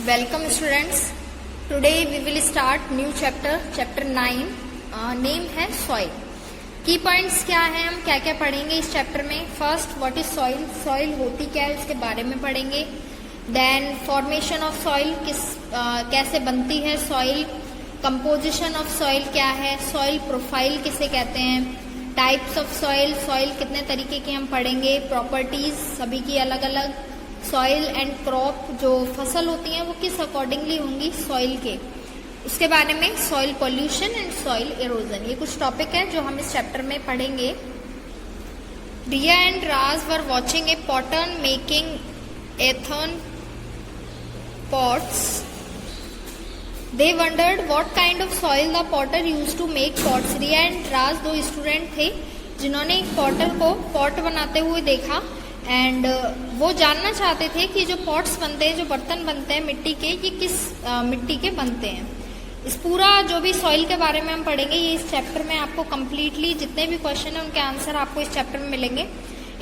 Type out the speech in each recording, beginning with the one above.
Welcome students. Today we will start new chapter 9. Name है soil. की points क्या है, हम क्या क्या पढ़ेंगे इस चैप्टर में. First, what is soil, soil होती क्या है उसके बारे में पढ़ेंगे. देन फॉर्मेशन ऑफ सॉइल, कैसे बनती है सॉइल. कंपोजिशन ऑफ सॉइल क्या है, सॉइल प्रोफाइल किसे कहते हैं. टाइप्स ऑफ सॉइल, सॉइल कितने तरीके के हम पढ़ेंगे. प्रॉपर्टीज सभी की अलग अलग. सॉइल एंड क्रॉप, जो फसल होती हैं वो किस अकॉर्डिंगली होंगी सॉइल के, उसके बारे में. Soil pollution and soil erosion, ये कुछ टॉपिक है जो हम इस चैप्टर में पढ़ेंगे. Riya and Raj were watching a potter making earthen pots. They wondered what kind of soil the potter use to make pots. Riya and Raj दो स्टूडेंट थे जिन्होंने एक पॉटर को पॉट बनाते हुए देखा एंड वो जानना चाहते थे कि जो पॉट्स बनते हैं, जो बर्तन बनते हैं मिट्टी के, ये किस मिट्टी के बनते हैं. इस पूरा जो भी सॉइल के बारे में हम पढ़ेंगे ये इस चैप्टर में आपको कम्प्लीटली जितने भी क्वेश्चन हैं उनके आंसर आपको इस चैप्टर में मिलेंगे.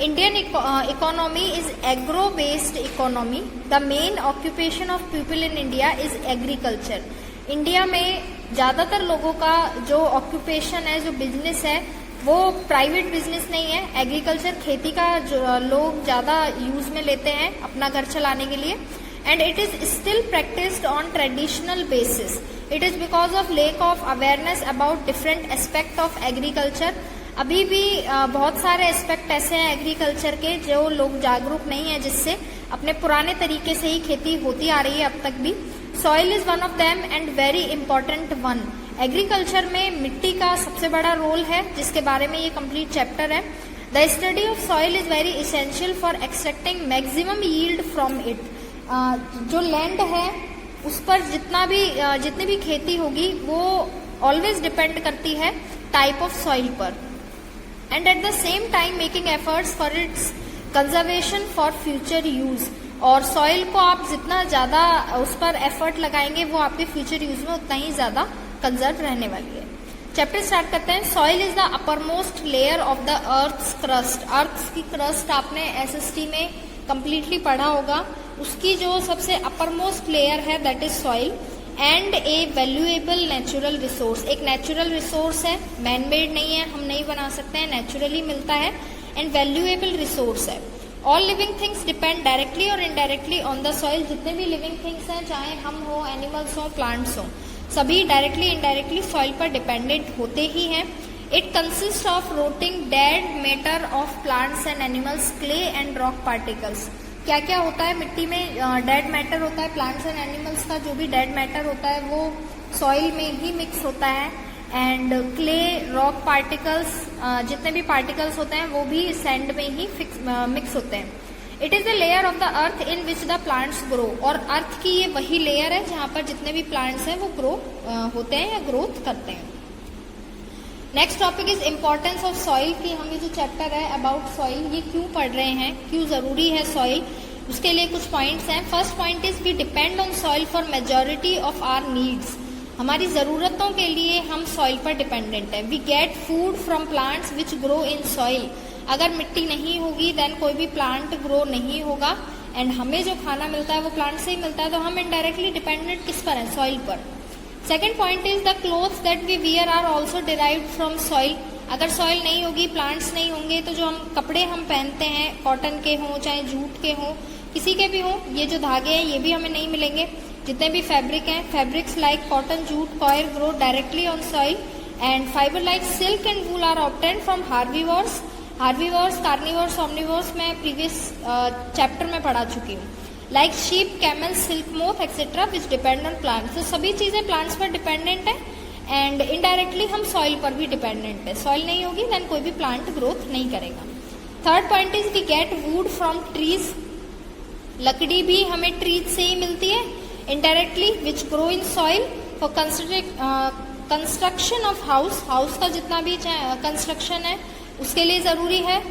Indian economy is agro based economy. The main occupation of people in India is agriculture. India में ज्यादातर लोगों का जो ऑक्यूपेशन है, जो बिजनेस है, वो प्राइवेट बिजनेस नहीं है. एग्रीकल्चर, खेती का जो लोग ज्यादा यूज में लेते हैं अपना घर चलाने के लिए. And it is still practised on traditional basis. It is because of lake of awareness about different aspect of agriculture. अभी भी बहुत सारे एस्पेक्ट ऐसे हैं एग्रीकल्चर के जो लोग जागरूक नहीं है, जिससे अपने पुराने तरीके से ही खेती होती आ रही है अब तक भी. Soil is one of them and very important one. Agriculture में मिट्टी का सबसे बड़ा रोल है, जिसके बारे में ये कंप्लीट चैप्टर है. The study of soil is very essential for extracting maximum yield from it. जो लैंड है उस पर जितनी भी खेती होगी वो ऑलवेज डिपेंड करती है टाइप ऑफ सॉइल पर. And at the same time making efforts for its conservation for future use. और सॉइल को आप जितना ज्यादा उस पर एफर्ट लगाएंगे वो आपके फ्यूचर यूज में उतना ही ज्यादा कंजर्व रहने वाली है. चैप्टर स्टार्ट करते हैं. Soil is the upper most layer of the earth's crust. Earth की क्रस्ट आपने एसएसटी में कंप्लीटली पढ़ा होगा. उसकी जो सबसे अपर मोस्ट लेयर है that is soil. And A valuable natural resource. एक नेचुरल रिसोर्स है, मैन मेड नहीं है, हम नहीं बना सकते हैं, नेचुरली मिलता है. एंड वैल्यूएबल रिसोर्स है. All living things depend directly और इनडायरेक्टली ऑन द सॉइल. जितने भी लिविंग थिंग्स हैं, चाहे हम हो, एनिमल्स हो, प्लांट्स हो, सभी डायरेक्टली इनडायरेक्टली सॉइल पर डिपेंडेंट होते ही हैं. It consist of rotting dead matter of plants and animals, clay and rock particles. क्या क्या होता है मिट्टी में? डेड मैटर होता है. प्लांट्स एंड एनिमल्स का जो भी डेड मैटर होता है वो सॉइल में ही मिक्स होता है. एंड क्ले, रॉक पार्टिकल्स, जितने भी पार्टिकल्स होते हैं वो भी सैंड में ही मिक्स होते हैं. It is the layer of the earth in which the plants grow. और अर्थ की ये वही लेयर है जहां पर जितने भी प्लांट्स हैं वो ग्रो होते हैं या ग्रोथ करते हैं. Next topic is importance of soil. की हम ये जो चैप्टर है अबाउट सॉइल, ये क्यों पढ़ रहे हैं, क्यों जरूरी है सॉइल, उसके लिए कुछ पॉइंट्स हैं. First point is we depend on soil for majority of our needs. हमारी जरूरतों के लिए हम सॉइल पर डिपेंडेंट है. We get food from plants which grow in soil. अगर मिट्टी नहीं होगी देन कोई भी प्लांट ग्रो नहीं होगा. एंड हमें जो खाना मिलता है वो प्लांट से ही मिलता है, तो हम इनडायरेक्टली डिपेंडेंट किस पर है? सॉइल पर. Second point is the clothes that we wear are also derived from soil. अगर सॉइल नहीं होगी, प्लांट्स नहीं होंगे, तो जो हम कपड़े हम पहनते हैं, कॉटन के हों चाहे जूट के हों, किसी के भी हों, ये जो धागे हैं ये भी हमें नहीं मिलेंगे. जितने भी फैब्रिक हैं, fabrics like cotton, jute, coir grow directly on soil. And fibre like silk and wool are obtained from herbivores. Herbivores, carnivores, omnivores मैं प्रीवियस चैप्टर में पढ़ा चुकी हूँ. Like sheep, camel, silk moth etcetera which depend on plants. तो सभी चीजें plants पर dependent है एंड इनडायरेक्टली हम सॉइल पर भी डिपेंडेंट है. सॉइल नहीं होगी देन कोई भी प्लांट ग्रोथ नहीं करेगा. Third point is we get wood from trees. लकड़ी भी हमें ट्रीज से ही मिलती है indirectly which grow in soil. For construction of house, house का जितना भी कंस्ट्रक्शन है उसके लिए जरूरी है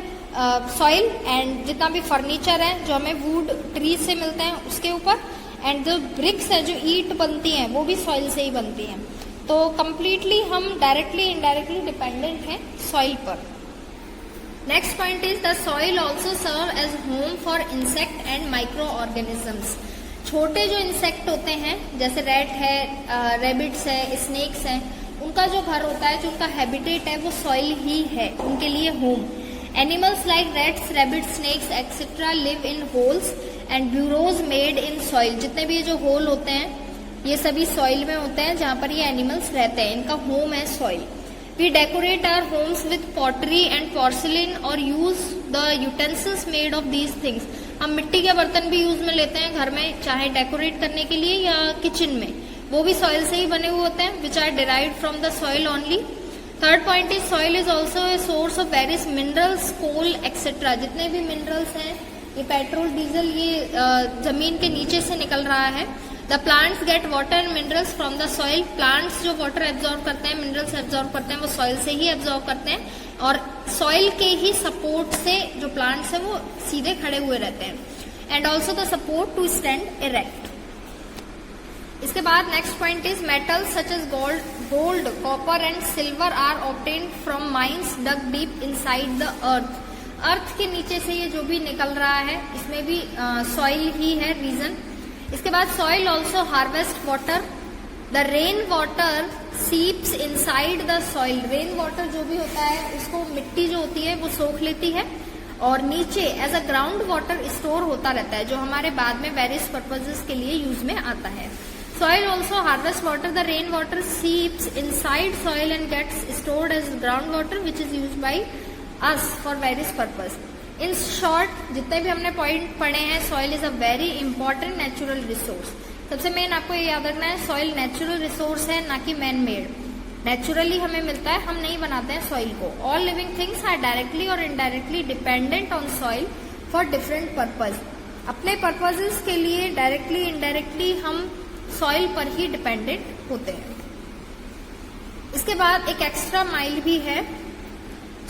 सॉइल. एंड जितना भी फर्नीचर है जो हमें वुड ट्री से मिलते हैं उसके ऊपर. एंड जो ब्रिक्स है, जो ईंट बनती हैं, वो भी सॉइल से ही बनती हैं. तो कंप्लीटली हम डायरेक्टली इनडायरेक्टली डिपेंडेंट हैं सॉइल पर. Next point is the soil also serve as home for insect and microorganisms. छोटे जो इंसेक्ट होते हैं जैसे रैट है, रैबिट्स है, स्नेक्स हैं, उनका जो घर होता है, जो उनका हैबिटेट है वो सॉइल ही है उनके लिए home. Animals like rats, rabbit, snakes etcetera live in holes and burrows made in soil. जितने भी ये जो होल होते हैं ये सभी सॉइल में होते हैं जहां पर ये एनिमल्स रहते हैं, इनका होम है soil. We decorate our homes with pottery and porcelain और use the utensils made of these things. हम मिट्टी के बर्तन भी यूज में लेते हैं घर में, चाहे डेकोरेट करने के लिए या किचन में, वो भी सॉइल से ही बने हुए होते हैं, which are derived from the soil only. Third point is soil is also a source of various minerals, coal etcetera. जितने भी मिनरल्स हैं, ये पेट्रोल, डीजल, ये जमीन के नीचे से निकल रहा है। The plants get water and minerals from the soil. Plants जो वाटर एब्जॉर्ब करते हैं, मिनरल्स एब्जॉर्ब करते हैं, वो सॉइल से ही एब्जॉर्ब करते हैं और सॉइल के ही सपोर्ट से जो प्लांट्स हैं वो सीधे खड़े हुए रहते हैं। And also the support to stand erect. इसके बाद next point is metals such as gold, copper and silver are obtained from mines dug deep inside the earth. Earth के नीचे से ये जो भी निकल रहा है इसमें भी सॉइल ही है रीजन। इसके बाद soil also harvest water. The rain water seeps inside the soil. Rain water जो भी होता है उसको मिट्टी जो होती है वो सोख लेती है और नीचे as a ground water store होता रहता है, जो हमारे बाद में वेरियस पर्पजेस के लिए यूज में आता है। Soil also harvests water. The rain water seeps inside soil and gets stored as groundwater, which is used by us for various purpose. In short, जितने भी हमने पॉइंट पढ़े हैं, soil is a very important natural resource. सबसे main आपको ये याद रखना है, soil natural resource है, ना कि man made. नेचुरली हमें मिलता है, हम नहीं बनाते हैं सॉइल को। All living things are directly or indirectly dependent on soil for different purpose. अपने पर्पजेस के लिए डायरेक्टली इनडायरेक्टली हम सॉइल पर ही डिपेंडेंट होते हैं। इसके बाद एक एक्स्ट्रा माइल भी है।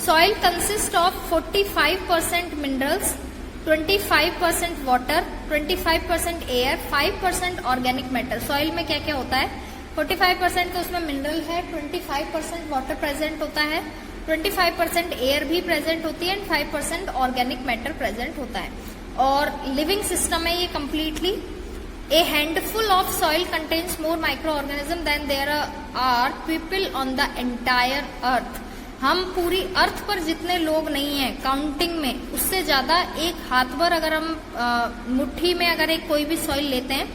Soil consist of 45% minerals, 25% water, 25% air, 5% organic matter. Soil में क्या क्या होता है? 45% तो उसमें मिनरल है, 25% वाटर प्रेजेंट होता है, 25% एयर भी प्रेजेंट होती है एंड 5% ऑर्गेनिक मैटर प्रेजेंट होता है। और लिविंग सिस्टम है ये completely. A handful of soil contains more microorganisms than there are people on the entire earth. हम पूरी अर्थ पर जितने लोग नहीं हैं काउंटिंग में, उससे ज्यादा एक हाथ पर अगर हम मुट्ठी में अगर एक कोई भी सॉइल लेते हैं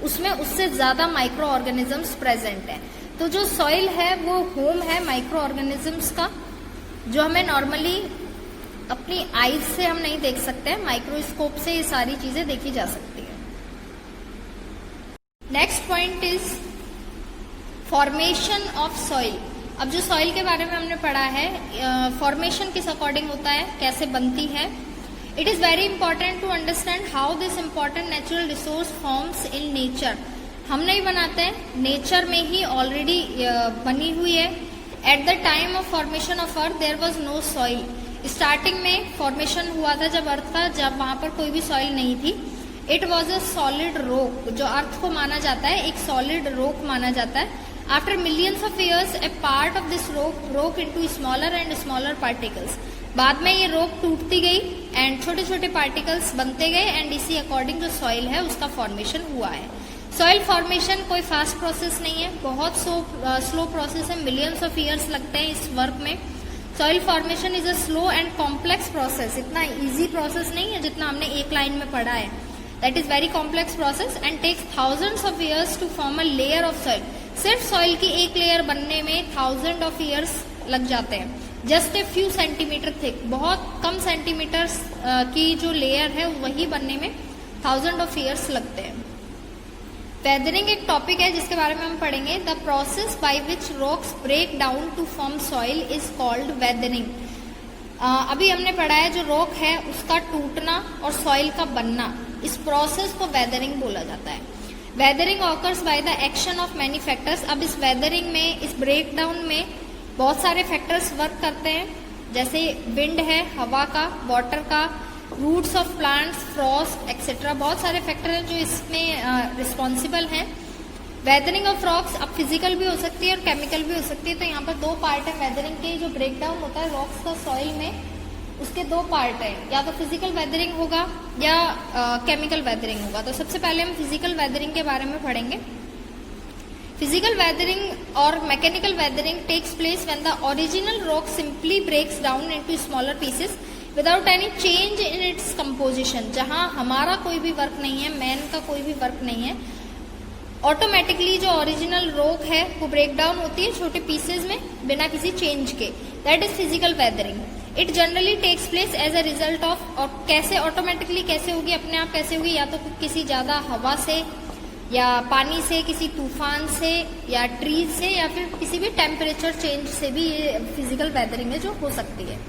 उसमें उससे ज्यादा माइक्रो ऑर्गेनिजम्स प्रेजेंट है। तो जो सॉइल है वो होम है माइक्रो ऑर्गेनिजम्स का, जो हमें नॉर्मली अपनी आईज से हम नहीं देख सकते हैं, माइक्रोस्कोप से ये सारी चीजें देखी जा सकती है। Next point is formation of soil. अब जो सॉइल के बारे में हमने पढ़ा है, फॉर्मेशन किस अकॉर्डिंग होता है, कैसे बनती है। It is very important to understand how this important natural resource forms in nature. हम नहीं बनाते हैं, नेचर में ही ऑलरेडी बनी हुई है। At the time of formation of earth there was no soil. Starting में फॉर्मेशन हुआ था जब अर्थ का, जब वहां पर कोई भी सॉइल नहीं थी। It was a solid rock, जो अर्थ को माना जाता है एक सॉलिड रॉक माना जाता है। After millions of years A part of this rock broke into smaller and smaller particles. बाद में ये रॉक टूटती गई एंड छोटे छोटे पार्टिकल्स बनते गए एंड इसी अकॉर्डिंग जो सॉइल है उसका फॉर्मेशन हुआ है। सॉइल फॉर्मेशन कोई फास्ट प्रोसेस नहीं है, बहुत स्लो प्रोसेस है, मिलियंस ऑफ ईयर्स लगते हैं इस वर्क में। Soil formation is a slow and complex process. इतना इजी प्रोसेस नहीं है जितना हमने एक लाइन में पढ़ा है। That is very complex process and takes thousands of years to form a layer of soil. सिर्फ सॉइल की एक लेयर बनने में थाउजेंड ऑफ ईयर्स लग जाते हैं। Just a few centimetre thick, बहुत कम सेंटीमीटर्स की जो लेयर है वही बनने में थाउजेंड ऑफ ईयर्स लगते हैं। वेदरिंग एक टॉपिक है जिसके बारे में हम पढ़ेंगे। The process by which rocks break down to form soil is called weathering. अभी हमने पढ़ा है जो रॉक है उसका टूटना और सॉइल का बनना, इस प्रोसेस को वेदरिंग बोला जाता है। Weathering occurs by the action of many factors. अब इस वेदरिंग में, इस ब्रेक डाउन में बहुत सारे फैक्टर्स वर्क करते हैं, जैसे विंड है, हवा का, वाटर का, roots of plants, frost etcetera. बहुत सारे फैक्टर हैं जो इसमें रिस्पॉन्सिबल हैं। वेदरिंग ऑफ रॉक्स अब फिजिकल भी हो सकती है और केमिकल भी हो सकती है। तो यहाँ पर दो पार्ट है वेदरिंग के, जो ब्रेक डाउन होता है रॉक्स का सॉइल में, उसके दो पार्ट हैं, या तो फिजिकल वेदरिंग होगा या केमिकल वेदरिंग होगा। तो सबसे पहले हम फिजिकल वेदरिंग के बारे में पढ़ेंगे। फिजिकल वेदरिंग और mechanical weathering takes place when the original rock simply breaks down into smaller pieces without any change in its composition. जहां हमारा कोई भी वर्क नहीं है, मैन का कोई भी वर्क नहीं है, ऑटोमेटिकली जो ओरिजिनल रॉक है वो ब्रेक डाउन होती है छोटे पीसेज में बिना किसी चेंज के। That is physical weathering. It generally takes place as a result of, और कैसे ऑटोमेटिकली कैसे होगी, अपने आप कैसे होगी, या तो किसी ज्यादा हवा से या पानी से, किसी तूफान से या ट्रीज से, या फिर किसी भी टेम्परेचर चेंज से भी ये फिजिकल वेदरिंग है जो हो सकती है।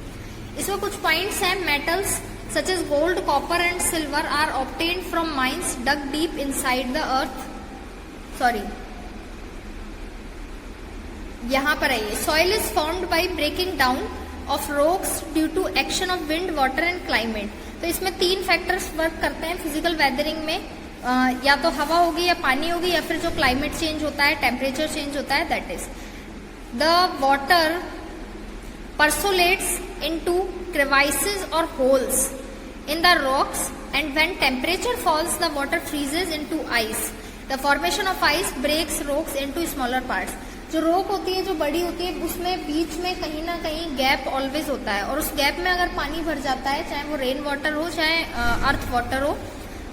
इसमें कुछ पॉइंट्स हैं। Metals such as gold, copper and silver are obtained from mines dug deep inside the earth. Sorry, यहां पर है ये, soil is formed by breaking down of rocks due to action of wind, water and climate. तो इसमें 3 factors work करते हैं physical weathering में, या तो हवा होगी या पानी होगी, या फिर जो क्लाइमेट चेंज होता है, टेम्परेचर चेंज होता है, that is the water percolates into crevices or holes in the rocks, and when temperature falls the water freezes into ice. The formation of ice breaks rocks into smaller parts. जो rock होती है, जो बड़ी होती है, उसमें बीच में कहीं ना कहीं गैप ऑलवेज होता है, और उस गैप में अगर पानी भर जाता है, चाहे वो रेन वाटर हो चाहे अर्थ वाटर हो,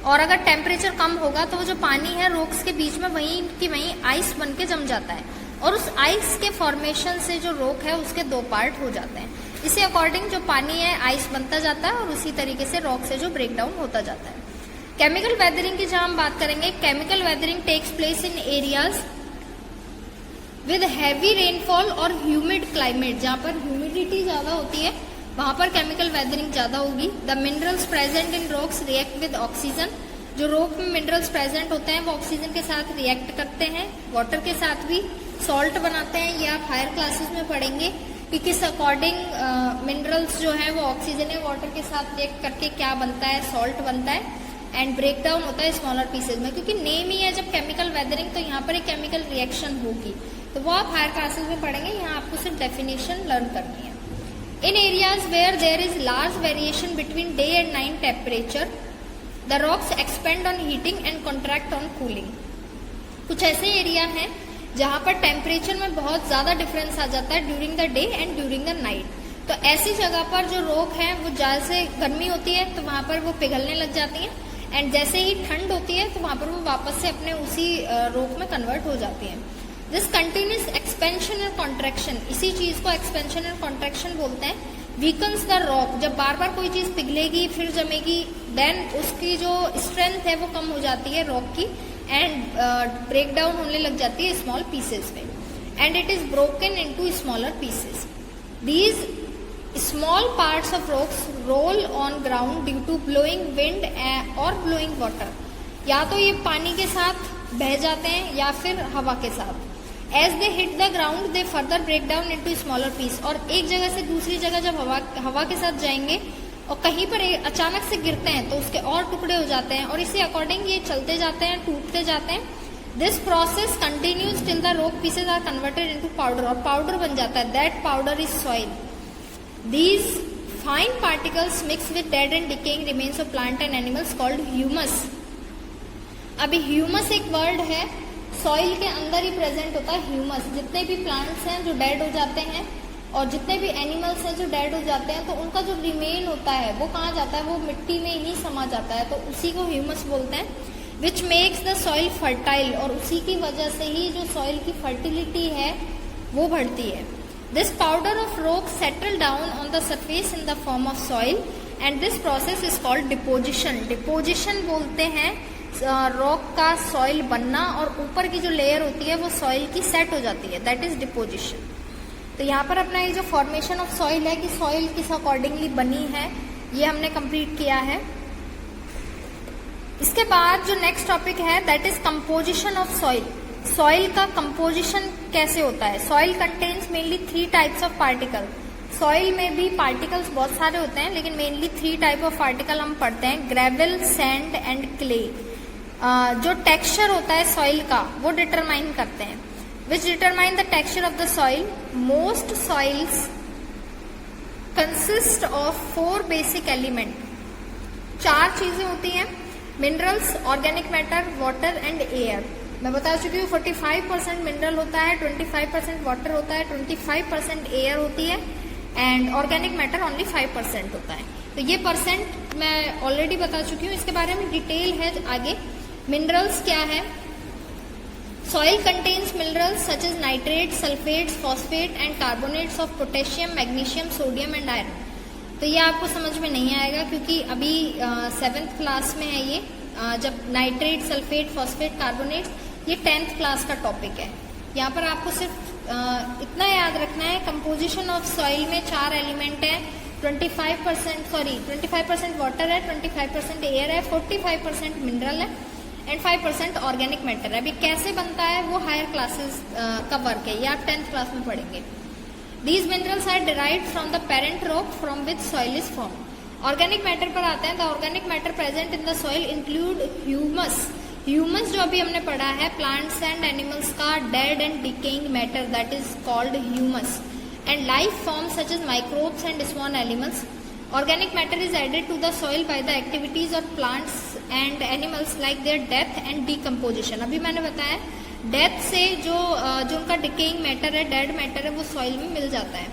और अगर टेम्परेचर कम होगा तो वो जो पानी है रॉक्स के बीच में वहीं की वहीं आइस बन के जम जाता है, और उस आइस के फॉर्मेशन से जो रॉक है उसके 2 पार्ट हो जाते हैं। इसी अकॉर्डिंग जो पानी है आइस बनता जाता है, और उसी तरीके से रॉक से जो ब्रेक डाउन होता जाता है। केमिकल वेदरिंग की जहां हम बात करेंगे, chemical weathering takes place in areas with heavy rainfall और ह्यूमिड क्लाइमेट। जहां पर ह्यूमिडिटी ज्यादा होती है वहां पर केमिकल वेदरिंग ज्यादा होगी। The minerals present in rocks react with oxygen. जो रॉक में मिनरल्स प्रेजेंट होते हैं वो ऑक्सीजन के साथ रिएक्ट करते हैं, वाटर के साथ भी सॉल्ट बनाते हैं। ये आप हायर क्लासेस में पढ़ेंगे कि किस अकॉर्डिंग मिनरल्स जो है वो ऑक्सीजन या वाटर के साथ रिएक्ट करके क्या बनता है, सॉल्ट बनता है, एंड ब्रेक डाउन होता है स्मॉलर पीसेज में। क्योंकि नेम ही है जब केमिकल वेदरिंग, तो यहाँ पर एक केमिकल रिएक्शन होगी, तो वो आप हायर क्लासेस में पढ़ेंगे। यहाँ आपको सिर्फ डेफिनेशन लर्न करनी है। In areas where there is large variation between day and night temperature the rocks expand on heating and contract on cooling. कुछ ऐसे एरिया हैं जहां पर टेम्परेचर में बहुत ज्यादा डिफरेंस आ जाता है during the day and during the night. तो ऐसी जगह पर जो रॉक है वो ज्यादा से गर्मी होती है तो वहां पर वो पिघलने लग जाती है, एंड जैसे ही ठंड होती है तो वहां पर वो वापस से अपने उसी रॉक में कन्वर्ट हो जाती है। दिस कंटिन्यूस एक्सपेंशन और कॉन्ट्रैक्शन, इसी चीज को एक्सपेंशन और कॉन्ट्रैक्शन बोलते हैं। वीकन्स द रॉक, जब बार बार कोई चीज पिघलेगी फिर जमेगी, देन उसकी जो स्ट्रेंथ है वो कम हो जाती है रॉक की, एंड ब्रेक डाउन होने लग जाती है स्मॉल पीसेस में, and it is broken into smaller pieces. These small parts of rocks roll on ground due to blowing wind और ब्लोइंग वाटर। या तो ये पानी के साथ बह जाते हैं या फिर हवा के साथ। As they hit the ground they further break down into smaller piece. और एक जगह से दूसरी जगह जब हवा के साथ जाएंगे और कहीं पर अचानक से गिरते हैं तो उसके और टुकड़े हो जाते हैं, और इसी अकॉर्डिंग ये चलते जाते हैं, टूटते जाते हैं। This process continues till the rock pieces are converted into powder, और पाउडर बन जाता है। That powder is soil. These fine particles mix with dead and decaying remains of plant and animals called humus. अभी humus एक word है, soil के अंदर ही present होता है ह्यूमस। जितने भी प्लांट्स हैं जो डेड हो जाते हैं और जितने भी एनिमल्स हैं जो डेड हो जाते हैं, तो उनका जो रिमेन होता है वो कहाँ जाता है, वो मिट्टी में ही समा जाता है, तो उसी को ह्यूमस बोलते हैं। Which makes the soil fertile, और उसी की वजह से ही जो सॉइल की फर्टिलिटी है वो बढ़ती है। This powder of rock settle down on the surface in the form of soil, and this process is called deposition. Deposition बोलते हैं रॉक का सॉइल बनना, और ऊपर की जो लेयर होती है वो सॉइल की सेट हो जाती है, दैट इज डिपोजिशन। तो यहाँ पर अपना ये जो फॉर्मेशन ऑफ सॉइल है कि सॉइल किस अकॉर्डिंगली बनी है, ये हमने कंप्लीट किया है। इसके बाद जो नेक्स्ट टॉपिक है that is composition of soil. Soil का कंपोजिशन कैसे होता है। Soil contains mainly 3 types of particle. Soil में भी पार्टिकल्स बहुत सारे होते हैं, लेकिन मेनली 3 टाइप ऑफ पार्टिकल हम पढ़ते हैं, ग्रेवल, सैंड एंड क्ले। जो टेक्सचर होता है सॉइल का वो डिटरमाइन करते हैं, which determine the texture of the soil. Most soils consist of 4 basic element. 4 चीजें होती हैं, minerals, organic matter, water and air. मैं बता चुकी हूँ 45% मिनरल होता है, 25% वाटर होता है, 25% एयर होती है एंड ऑर्गेनिक मैटर ओनली 5% होता है। तो ये परसेंट मैं ऑलरेडी बता चुकी हूँ, इसके बारे में डिटेल है आगे। मिनरल्स क्या है? Soil contains minerals such as nitrate, sulphates, phosphate and carbonates of potassium, magnesium, sodium and iron. तो ये आपको समझ में नहीं आएगा क्योंकि अभी 7th क्लास में है ये। जब नाइट्रेट, सल्फेट, फॉस्फेट, कार्बोनेट्स, ये 10th क्लास का टॉपिक है। यहाँ पर आपको सिर्फ इतना याद रखना है, कंपोजिशन ऑफ सॉइल में 4 एलिमेंट है, 25% वाटर है, 25% एयर है, 45% मिनरल है एंड 5% ऑर्गेनिक मैटर है। अभी कैसे बनता है वो हायर क्लासेस का वर्क है, ये आप 10th क्लास में पढ़ेंगे। These minerals are derived from the parent rock from which soil is formed. Organic matter पर आते हैं। The organic matter present in the soil include humus. Humus जो अभी हमने पढ़ा है प्लांट्स एंड एनिमल्स का dead and decaying matter, that is called humus and life forms such as microbes and small animals. Organic matter is added to the soil by the activities of plants and animals like their death and decomposition. अभी मैंने बताया death से जो उनका decaying matter है, dead matter है, वो soil में मिल जाता है।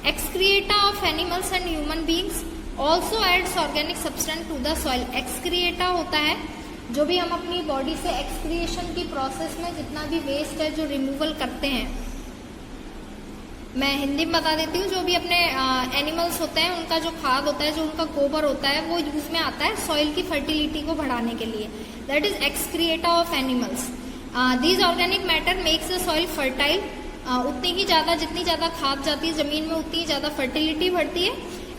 Excreta of animals and human beings also adds organic substance to the soil. Excreta होता है जो भी हम अपनी बॉडी से एक्सक्रिएशन की प्रोसेस में जितना भी वेस्ट है जो रिमूवल करते हैं, मैं हिंदी में बता देती हूँ, जो भी अपने एनिमल्स होते हैं उनका जो खाद होता है, जो उनका गोबर होता है, वो यूज में आता है सॉइल की फर्टिलिटी को बढ़ाने के लिए, that is excreta of animals. These organic matter makes the soil fertile. उतनी ही ज्यादा, जितनी ज्यादा खाद जाती है जमीन में उतनी ज्यादा फर्टिलिटी बढ़ती है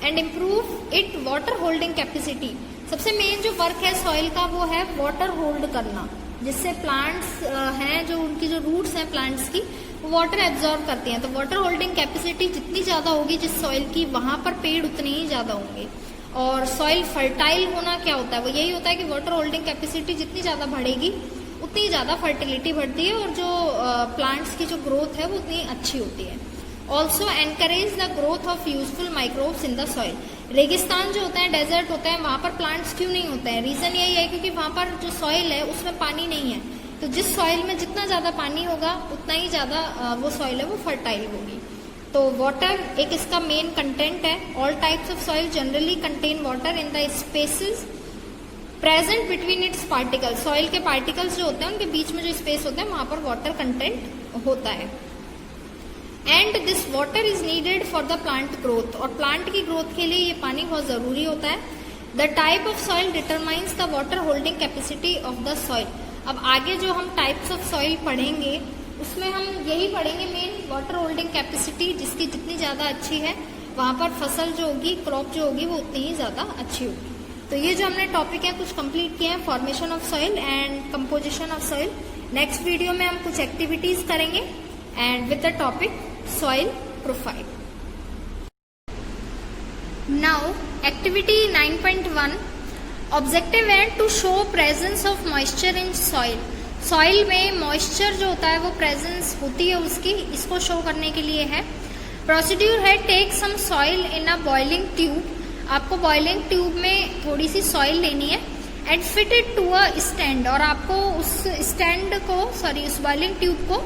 and improve it water holding capacity. सबसे मेन जो वर्क है सॉइल का वो है वाटर होल्ड करना, जिससे प्लांट्स हैं जो उनकी जो रूट्स हैं प्लांट्स की, वो वाटर एब्जॉर्ब करती हैं। तो वाटर होल्डिंग कैपेसिटी जितनी ज्यादा होगी जिस सॉइल की, वहां पर पेड़ उतने ही ज्यादा होंगे। और सॉइल फर्टाइल होना क्या होता है? वो यही होता है कि वाटर होल्डिंग कैपेसिटी जितनी ज्यादा बढ़ेगी उतनी ज्यादा फर्टिलिटी बढ़ती है और जो प्लांट्स की जो ग्रोथ है वो उतनी अच्छी होती है। Also encourage the growth of useful microbes in the soil. रेगिस्तान जो होता है, डेजर्ट होता है, वहां पर प्लांट्स क्यों नहीं होते हैं? रीजन यही है क्योंकि वहां पर जो सॉइल है उसमें पानी नहीं है। तो जिस सॉइल में जितना ज्यादा पानी होगा उतना ही ज्यादा वो सॉइल है वो फर्टाइल होगी। तो वाटर एक इसका मेन कंटेंट है। All types of soil generally contain water in the spaces present between its particle. Soil के पार्टिकल्स जो होते हैं उनके बीच में जो स्पेस होता है वहां पर वाटर कंटेंट होता है। And this water is needed for the plant growth. और प्लांट की ग्रोथ के लिए ये पानी बहुत जरूरी होता है। The type of soil determines the water holding capacity of the soil. अब आगे जो हम टाइप्स ऑफ सॉइल पढ़ेंगे उसमें हम यही पढ़ेंगे मेन वाटर होल्डिंग कैपेसिटी, जिसकी जितनी ज्यादा अच्छी है वहां पर फसल जो होगी, क्रॉप जो होगी, वो उतनी ही ज्यादा अच्छी होगी। तो ये जो हमने टॉपिक है कुछ कंप्लीट किए हैं, formation of soil and composition of soil. Next video में हम कुछ एक्टिविटीज करेंगे and with the topic soil profile. Now activity 9.1 objective है to show presence of moisture in soil. Soil में मॉइस्चर जो होता है वो प्रेजेंस होती है उसकी, इसको शो करने के लिए है। प्रोसीड्यूर है take some soil in a boiling tube. आपको बॉइलिंग ट्यूब में थोड़ी सी सॉइल लेनी है and fit it to a stand. और आपको उस स्टैंड को उस बॉइलिंग ट्यूब को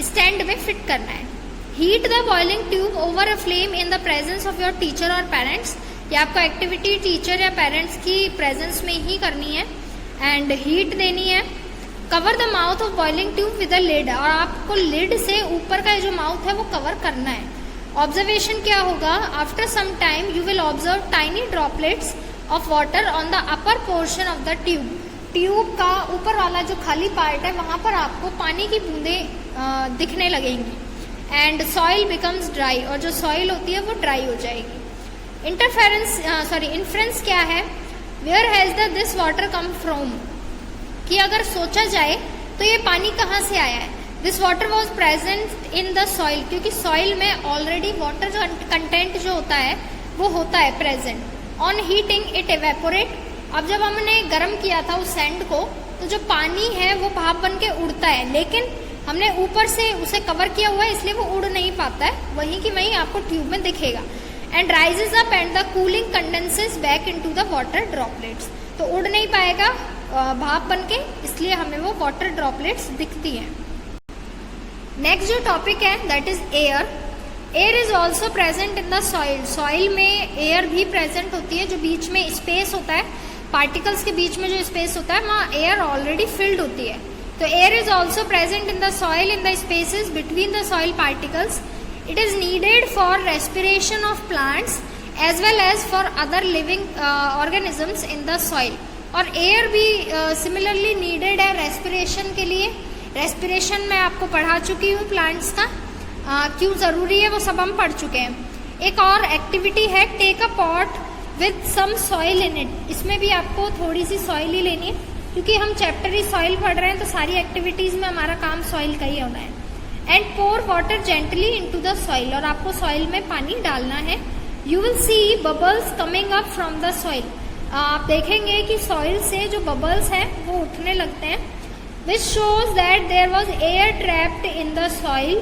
स्टैंड में फिट करना है। Heat the boiling tube over a flame in the presence of your teacher और पेरेंट्स। ये आपको एक्टिविटी टीचर या पेरेंट्स की प्रेजेंस में ही करनी है एंड हीट देनी है। Cover the mouth of boiling tube with a lid. और आपको लिड से ऊपर का जो माउथ है वो कवर करना है। ऑब्जर्वेशन क्या होगा? After some time you will observe tiny droplets of water on the upper portion of the tube. Tube का ऊपर वाला जो खाली पार्ट है वहां पर आपको पानी की बूंदें दिखने लगेंगी एंड सॉइल बिकम्स ड्राई। और जो सॉइल होती है वो ड्राई हो जाएगी। इन्फ्रेंस क्या है? Where has the this water come from. कि अगर सोचा जाए तो ये पानी कहाँ से आया है? This water was present in the soil. क्योंकि सॉइल में ऑलरेडी वाटर जो कंटेंट जो होता है वो होता है present. On heating it evaporate. अब जब हमने गर्म किया था उस सैंड को तो जो पानी है वो भाप बन के उड़ता है, लेकिन हमने ऊपर से उसे कवर किया हुआ है इसलिए वो उड़ नहीं पाता है, वहीं की वहीं आपको ट्यूब में दिखेगा। And rises up and the cooling condenses back into the water droplets. तो उड़ नहीं पाएगा भाप बन के, इसलिए हमें वो वाटर ड्रॉपलेट्स दिखती हैं। नेक्स्ट जो टॉपिक है that is air. Air is also present in the soil. Soil में एयर भी प्रेजेंट होती है, जो बीच में स्पेस होता है, पार्टिकल्स के बीच में जो स्पेस होता है वहाँ एयर ऑलरेडी फिल्ड होती है। तो air is also present in the soil in the spaces between the soil particles. It is needed for respiration of plants as well as for other living organisms in the soil. और air भी similarly needed है respiration के लिए। Respiration मैं आपको पढ़ा चुकी हूँ प्लांट्स का, क्यों ज़रूरी है वो सब हम पढ़ चुके हैं। एक और एक्टिविटी है take a pot with some soil in it. इसमें भी आपको थोड़ी सी सॉइल ही लेनी है, क्योंकि हम चैप्टर ही सॉइल पढ़ रहे हैं, तो सारी एक्टिविटीज़ में हमारा काम सॉइल का ही होना है। And pour water gently into the soil. और आपको सॉइल में पानी डालना है। You will see bubbles coming up from the soil. आप देखेंगे कि सॉइल से जो बबल्स हैं वो उठने लगते हैं, which shows that there was air trapped in the soil.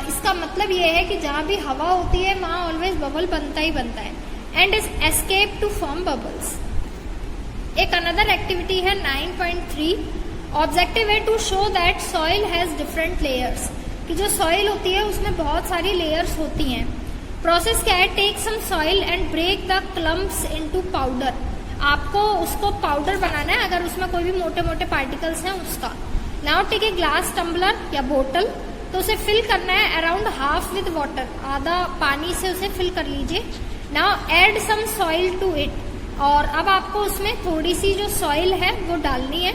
इसका मतलब ये है कि जहाँ भी हवा होती है वहाँ ऑलवेज बबल बनता ही बनता है। And is escape to form bubbles. एक अनदर एक्टिविटी है 9.3। ऑब्जेक्टिव है to show that soil has different layers. कि जो सॉइल होती है उसमें बहुत सारी लेयर्स होती हैं। प्रोसेस क्या है, take some soil and break the clumps into powder. आपको उसको पाउडर बनाना है, अगर उसमें कोई भी मोटे मोटे पार्टिकल्स हैं उसका। Now take a glass tumbler या बोतल, तो उसे फिल करना है अराउंड हाफ विद वाटर। आधा पानी से उसे फिल कर लीजिए। Now add some soil to it. और अब आपको उसमें थोड़ी सी जो सॉइल है वो डालनी है,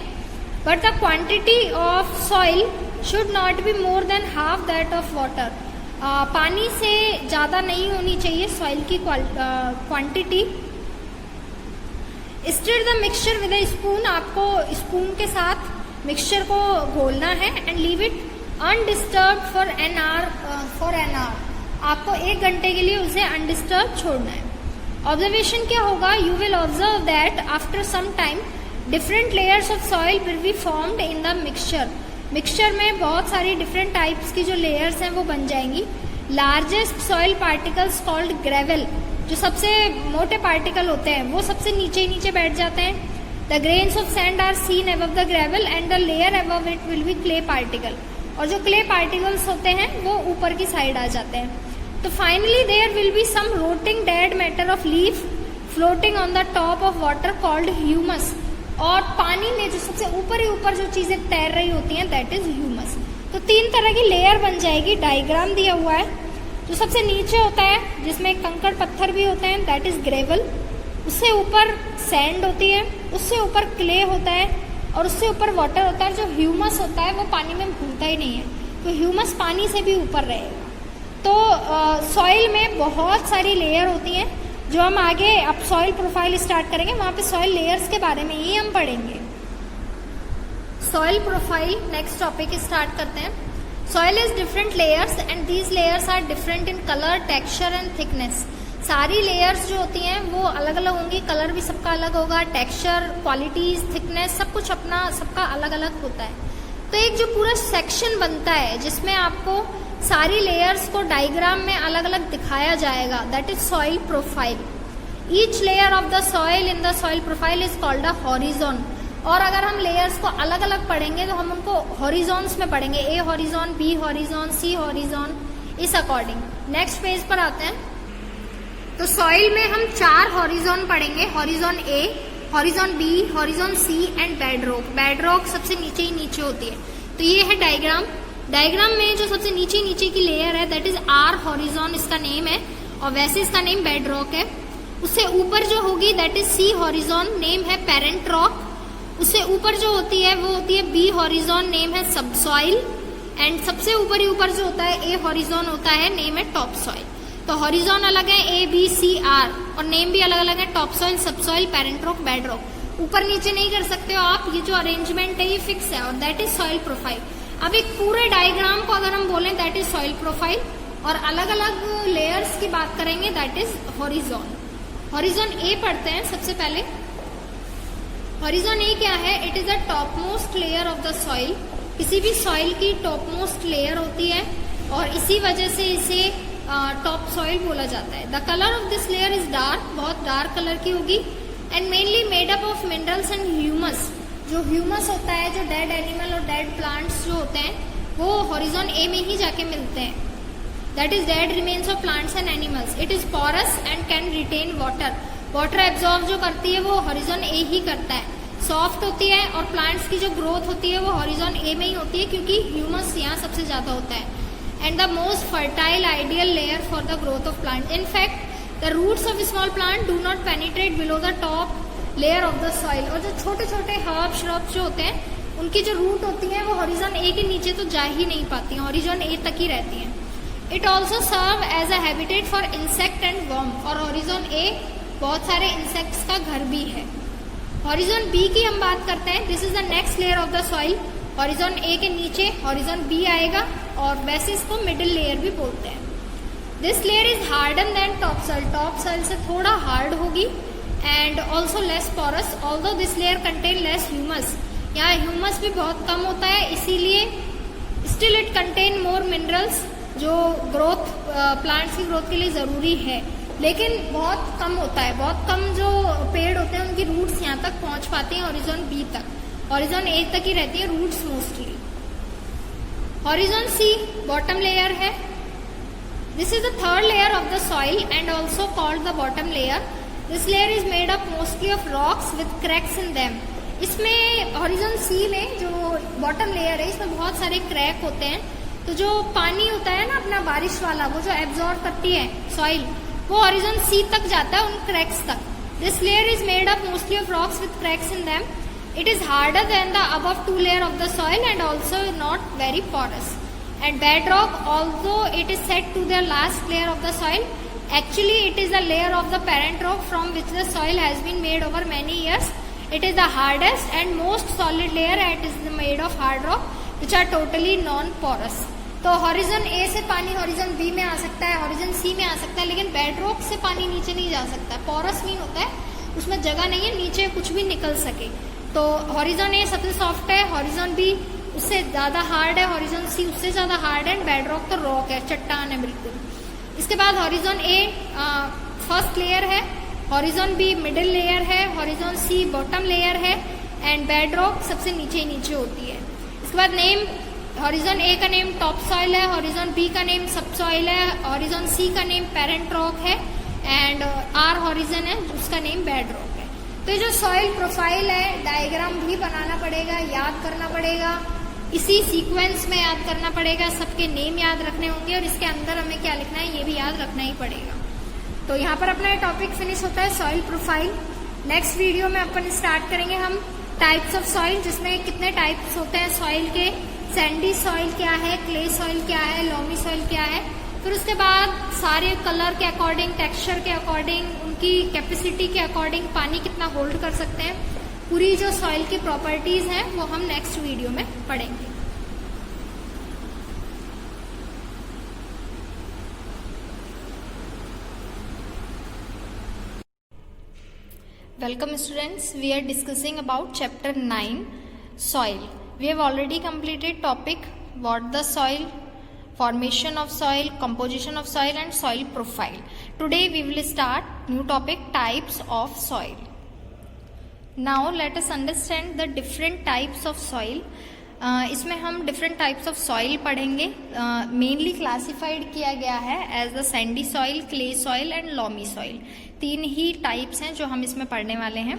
but the quantity of soil should not be more than half that of water. पानी से ज़्यादा नहीं होनी चाहिए सॉइल की quantity. Stir the mixture with a spoon. आपको स्पून के साथ मिक्सचर को घोलना है and leave it undisturb for an hour. आपको 1 घंटे के लिए उसे अनडिस्टर्ब छोड़ना है। ऑब्जर्वेशन क्या होगा, you will observe that after some time different layers of soil will be formed in the mixture. Mixture में बहुत सारी डिफरेंट टाइप्स की जो लेयर्स हैं वो बन जाएंगी। Largest soil particles called gravel. जो सबसे मोटे पार्टिकल होते हैं वो सबसे नीचे ही नीचे बैठ जाते हैं। The grains of sand are seen above the gravel and the layer above it will be clay particle. और जो क्ले पार्टिकल्स होते हैं वो ऊपर की साइड आ जाते हैं। तो finally there will be some rotting dead matter of leaf floating on the top of water called humus. और पानी में जो सबसे ऊपर ही ऊपर जो चीजें तैर रही होती हैं दैट इज ह्यूमस। तो 3 तरह की लेयर बन जाएगी। डायग्राम दिया हुआ है। जो सबसे नीचे होता है जिसमें कंकड़ पत्थर भी होते हैं दैट इज ग्रेवल। उससे ऊपर सैंड होती है, उससे ऊपर क्ले होता है और उससे ऊपर वाटर होता है। जो ह्यूमस होता है वो पानी में घुलता ही नहीं है, तो ह्यूमस पानी से भी ऊपर रहेगा। तो सॉइल में बहुत सारी लेयर होती हैं। जो हम आगे अब सॉइल प्रोफाइल स्टार्ट करेंगे वहाँ पे सॉइल लेयर्स के बारे में ही हम पढ़ेंगे। Soil profile next topic start करते हैं। Soil is different layers and these layers are different in colour, texture and thickness. सारी लेयर्स जो होती हैं वो अलग अलग होंगी, कलर भी सबका अलग होगा, टेक्सचर, क्वालिटीज, थिकनेस सब कुछ अपना सबका अलग अलग होता है। तो एक जो पूरा सेक्शन बनता है जिसमें आपको सारी लेयर्स को डायग्राम में अलग अलग दिखाया जाएगा that is soil profile. Each layer of the soil in the soil profile is called a horizon. और अगर हम लेयर्स को अलग अलग पढ़ेंगे तो हम उनको हॉरिजॉन्स में पढ़ेंगे, ए हॉरिजॉन, बी हॉरिजॉन, सी हॉरिजॉन, इस अकॉर्डिंग। नेक्स्ट पेज पर आते हैं। तो सॉइल में हम 4 हॉरिजॉन पढ़ेंगे, horizon A, horizon B, horizon C and bedrock. Bedrock सबसे नीचे ही नीचे होती है। तो ये है डायग्राम। डायग्राम में जो सबसे नीचे नीचे की लेयर है दैट इज आर हॉरिजॉन, इसका नेम है, और वैसे इसका नेम बेडरॉक है। उससे ऊपर जो होगी that is C horizon, name है पेरेंट रॉक। उससे ऊपर जो होती है वो होती है बी हॉरिजॉन, नेम है सब सॉइल। एंड सबसे ऊपर ही ऊपर जो होता है ए हॉरिजॉन होता है, नेम है टॉप सॉइल। तो हॉरिजॉन अलग है ए बी सी आर और नेम भी अलग अलग है, टॉप सॉइल, सब soil, parent rock, bed rock. ऊपर नीचे नहीं कर सकते हो आप, ये जो अरेंजमेंट है ये फिक्स है और दैट इज सॉइल प्रोफाइल। अब एक पूरे डायग्राम को अगर हम बोलें दैट इज सॉइल प्रोफाइल, और अलग अलग लेयर्स की बात करेंगे दैट इज हॉरिजॉन। हॉरिजॉन ए पढ़ते हैं सबसे पहले। हॉरिजॉन ए क्या है? It is the top most layer of the soil. किसी भी सॉइल की टॉप मोस्ट लेयर होती है और इसी वजह से इसे टॉप सॉइल बोला जाता है। The colour of this layer is dark, बहुत डार्क कलर की होगी, and mainly made up of minerals and humus. जो ह्यूमस होता है, जो डेड एनिमल और डेड प्लांट्स जो होते हैं वो हॉरिजॉन ए में ही जाके मिलते हैं। That is dead remains of plants and animals. It is porous and can retain water. Water absorb जो करती है वो हॉरिजॉन ए ही करता है। सॉफ्ट होती है और प्लांट्स की जो ग्रोथ होती है वो हॉरिजॉन ए में ही होती है क्योंकि ह्यूमस यहाँ सबसे ज्यादा होता है। And the most fertile ideal layer for the growth of plant. In fact the roots of small plant do not penetrate below the top layer of the soil. और जो छोटे छोटे हर्ब श्रब्स जो होते हैं उनकी जो रूट होती है वो हॉरिजॉन ए के नीचे तो जा ही नहीं पाती हैं, हॉरिजॉन ए तक ही रहती हैं। It also serve as a habitat for insect and worm. और हॉरिजॉन ए बहुत सारे इंसेक्ट्स का घर भी है। हॉरिजॉन बी की हम बात करते हैं। This is the next layer of the soil. Horizon A के नीचे हॉरिजॉन बी आएगा और वैसे इसको मिडिल लेयर भी बोलते हैं। This layer is harden than top soil. Top soil से थोड़ा हार्ड होगी and also less porous, although this layer contain less humus. यहाँ ह्यूमस भी बहुत कम होता है, इसीलिए still it contain more minerals जो ग्रोथ प्लांट्स की ग्रोथ के लिए जरूरी है, लेकिन बहुत कम होता है। बहुत कम जो पेड़ होते हैं उनकी रूट्स यहाँ तक पहुंच पाती हैं हॉरिजॉन बी तक, हॉरिजॉन ए तक ही रहती है रूट्स मोस्टली। हॉरिजॉन सी बॉटम लेयर है। This is the third layer of the soil and also called the bottom layer. This layer is made up mostly of rocks with cracks in them. इसमें horizon सी में जो bottom layer है इसमें बहुत सारे crack होते हैं। तो जो पानी होता है ना अपना बारिश वाला, वो जो एब्जॉर्ब करती है सॉइल, वो हॉरिजॉन सी तक जाता है, उन क्रैक्स तक। This layer is made up mostly of rocks with cracks in them. It is harder than the above two layer of the soil and also not very porous. And bedrock, although it is set to the last layer of the soil, actually it is the layer of the parent rock from which the soil has been made over many years. It is the hardest and most solid layer and it is made of hard rock which are totally non-porous. तो horizon ए से पानी horizon B में आ सकता है, horizon सी में आ सकता है, लेकिन बेडरॉक से पानी नीचे नहीं जा सकता। पोरस मीन होता है उसमें जगह नहीं है नीचे कुछ भी निकल सके। तो हॉरिजॉन ए सबसे सॉफ्ट है, हॉरिजॉन बी उससे ज्यादा हार्ड है, हॉरिजॉन सी उससे ज्यादा हार्ड है, एंड बेडरॉक तो रॉक है, चट्टान है बिल्कुल। इसके बाद हॉरिजॉन ए फर्स्ट लेयर है, हॉरिजॉन बी मिडिल लेयर है, हॉरिजॉन सी बॉटम लेयर है एंड बेडरॉक सबसे नीचे नीचे होती है। इसके बाद नेम, हॉरिजॉन ए का नेम टॉप सॉइल है, हॉरिजॉन बी का नेम सब सॉइल है, हॉरिजॉन सी का नेम पेरेंट रॉक है एंड आर हॉरिजॉन है उसका नेम बेड रॉक है। तो जो सॉइल प्रोफाइल है डायग्राम भी बनाना पड़ेगा, याद करना पड़ेगा, इसी सीक्वेंस में याद करना पड़ेगा, सबके नेम याद रखने होंगे और इसके अंदर हमें क्या लिखना है ये भी याद रखना ही पड़ेगा। तो यहाँ पर अपना टॉपिक फिनिश होता है सॉइल प्रोफाइल। नेक्स्ट वीडियो में अपन स्टार्ट करेंगे हम टाइप्स ऑफ सॉइल, जिसमें कितने टाइप्स होते हैं सॉइल के, सैंडी सॉइल क्या है, क्ले सॉइल क्या है, लॉमी सॉइल क्या है, फिर उसके बाद सारे कलर के अकॉर्डिंग, टेक्सचर के अकॉर्डिंग, उनकी कैपेसिटी के अकॉर्डिंग पानी कितना होल्ड कर सकते हैं, पूरी जो सॉइल की प्रॉपर्टीज हैं वो हम नेक्स्ट वीडियो में पढ़ेंगे। Welcome students, we are discussing about chapter 9 soil. We have already completed topic what the soil, formation of soil, composition of soil and soil profile. Today we will start new topic types of soil. Now let us understand the different types of soil. इसमें हम different types of soil पढ़ेंगे। Mainly classified किया गया है as the sandy soil, clay soil and loamy soil. तीन ही types हैं जो हम इसमें पढ़ने वाले हैं।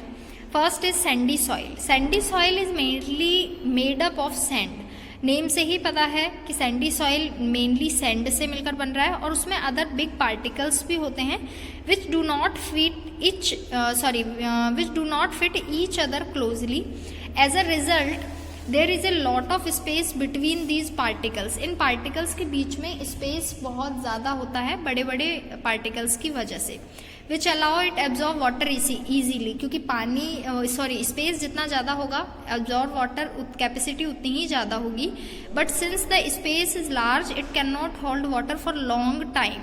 First is Sandy soil. Sandy soil is mainly made up of sand. Name से ही पता है कि सैंडी सॉइल मेनली सैंड से मिलकर बन रहा है और उसमें अदर बिग पार्टिकल्स भी होते हैं which do not fit each other closely. As a result there is a lot of space between these particles. इन पार्टिकल्स के बीच में स्पेस बहुत ज़्यादा होता है बड़े बड़े पार्टिकल्स की वजह से, which allow it absorb water easily. क्योंकि स्पेस जितना ज़्यादा होगा एब्जॉर्ब वाटर कैपेसिटी उतनी ही ज़्यादा होगी, but since the space is large it can not hold water for long time.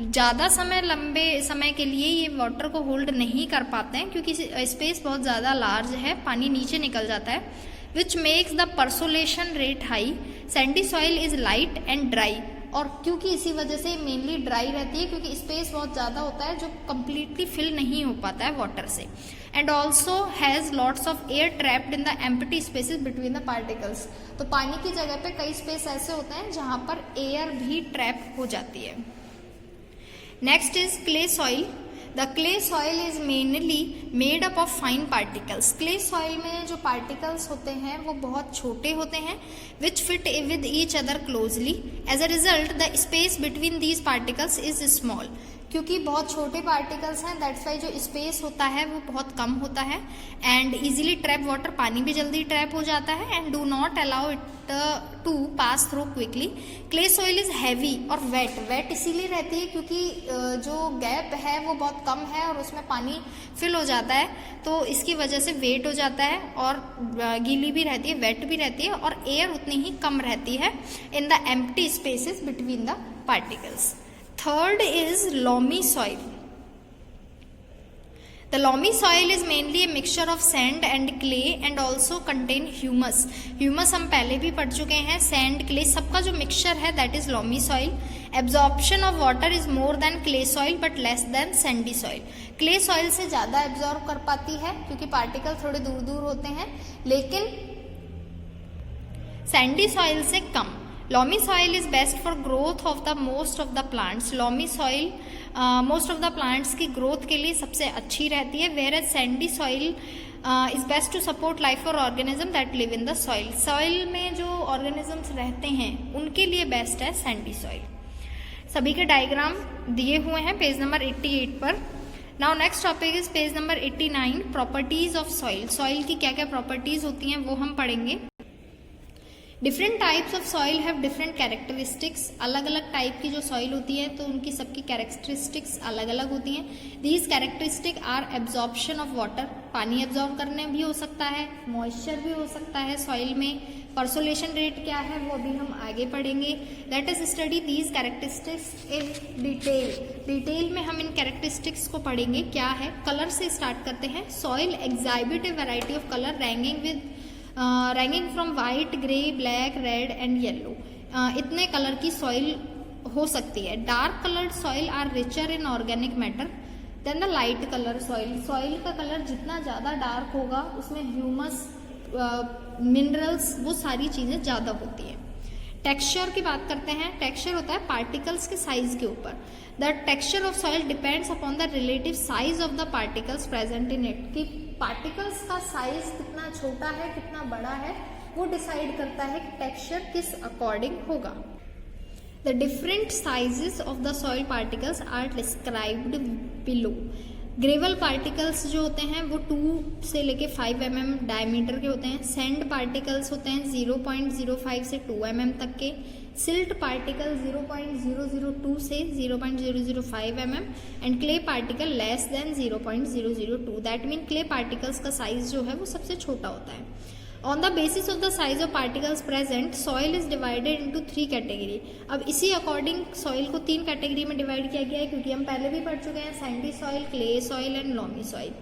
ज़्यादा समय, लंबे समय के लिए ये वाटर को होल्ड नहीं कर पाते हैं क्योंकि स्पेस बहुत ज़्यादा लार्ज है, पानी नीचे निकल जाता है, which makes the percolation rate high. Sandy soil is light and dry. और क्योंकि इसी वजह से मेनली ड्राई रहती है, क्योंकि स्पेस बहुत ज़्यादा होता है जो कम्प्लीटली फिल नहीं हो पाता है वाटर से। And also has lots of air trapped in the empty spaces between the particles. तो पानी की जगह पे कई स्पेस ऐसे होते हैं जहाँ पर एयर भी ट्रैप हो जाती है। Next is clay soil. The clay soil is mainly made up of fine particles. Clay soil में जो पार्टिकल्स होते हैं वो बहुत छोटे होते हैं, which fit with each other closely. As a result the space between these particles is small. क्योंकि बहुत छोटे पार्टिकल्स हैं, दैट्स वाई जो स्पेस होता है वो बहुत कम होता है। एंड इजीली ट्रैप वाटर, पानी भी जल्दी ट्रैप हो जाता है। And do not allow it to pass through quickly. Clay soil is heavy और वेट। वेट इसीलिए रहती है क्योंकि जो गैप है वो बहुत कम है और उसमें पानी फिल हो जाता है, तो इसकी वजह से वेट हो जाता है और गीली भी रहती है, वेट भी रहती है और एयर उतनी ही कम रहती है in the empty spaces between the particles. Third is loamy soil. The loamy soil is mainly a mixture of sand and clay and also contain humus. Humus हम पहले भी पढ़ चुके हैं, sand, clay सबका जो mixture है that is loamy soil. Absorption of water is more than clay soil but less than sandy soil. Clay soil से ज़्यादा absorb कर पाती है क्योंकि particle थोड़े दूर दूर होते हैं, लेकिन sandy soil से कम। Loamy soil is best for growth of the most of the plants. Loamy soil most of the plants की growth के लिए सबसे अच्छी रहती है, whereas sandy soil is best to support life or organism that live in the soil. Soil में जो organisms रहते हैं उनके लिए best है sandy soil. सभी के डायग्राम दिए हुए हैं पेज नंबर 88 पर। Now next topic is page number 89, properties of soil. Soil की क्या क्या properties होती हैं वो हम पढ़ेंगे। Different types of soil have different characteristics. अलग अलग टाइप की जो सॉइल होती है तो उनकी सबकी कैरेक्टरिस्टिक्स अलग अलग होती हैं। These characteristic are absorption of water, पानी एब्जॉर्ब करने भी हो सकता है, मॉइस्चर भी हो सकता है सॉइल में। परसोलेशन रेट क्या है वो अभी हम आगे पढ़ेंगे। Let us study these characteristics in detail. Detail में हम इन कैरेक्टरिस्टिक्स को पढ़ेंगे। क्या है, कलर से स्टार्ट करते हैं। Soil exhibit a variety of colour ranking from white, grey, black, red and yellow. इतने कलर की सॉइल हो सकती है। Dark coloured soil are richer in organic matter than the light colour soil. Soil का colour जितना ज़्यादा dark होगा उसमें ह्यूमस, मिनरल्स, वो सारी चीज़ें ज़्यादा होती हैं। टेक्सचर की बात करते हैं। टेक्सचर होता है पार्टिकल्स के साइज के ऊपर। The texture of soil depends upon the relative size of the particles present in it. कि पार्टिकल्स का साइज कितना छोटा है कितना बड़ा है वो डिसाइड करता है कि टेक्सचर किस अकॉर्डिंग होगा। The different sizes of the soil particles are described below. Gravel particles जो होते हैं वो 2 से लेके 5 mm डायमीटर के होते हैं। सैंड पार्टिकल्स होते हैं 0.05 से 2 mm तक के। सिल्ट पार्टिकल 0.002 से 0.005 mm and clay particle less than 0.002। That mean clay particles का साइज जो है वो सबसे छोटा होता है। On the basis of the size of particles present soil is divided into 3 category. अब इसी अकॉर्डिंग सॉइल को 3 कैटेगरी में डिवाइड किया गया है, क्योंकि हम पहले भी पढ़ चुके हैं sandy soil, clay soil and loamy soil.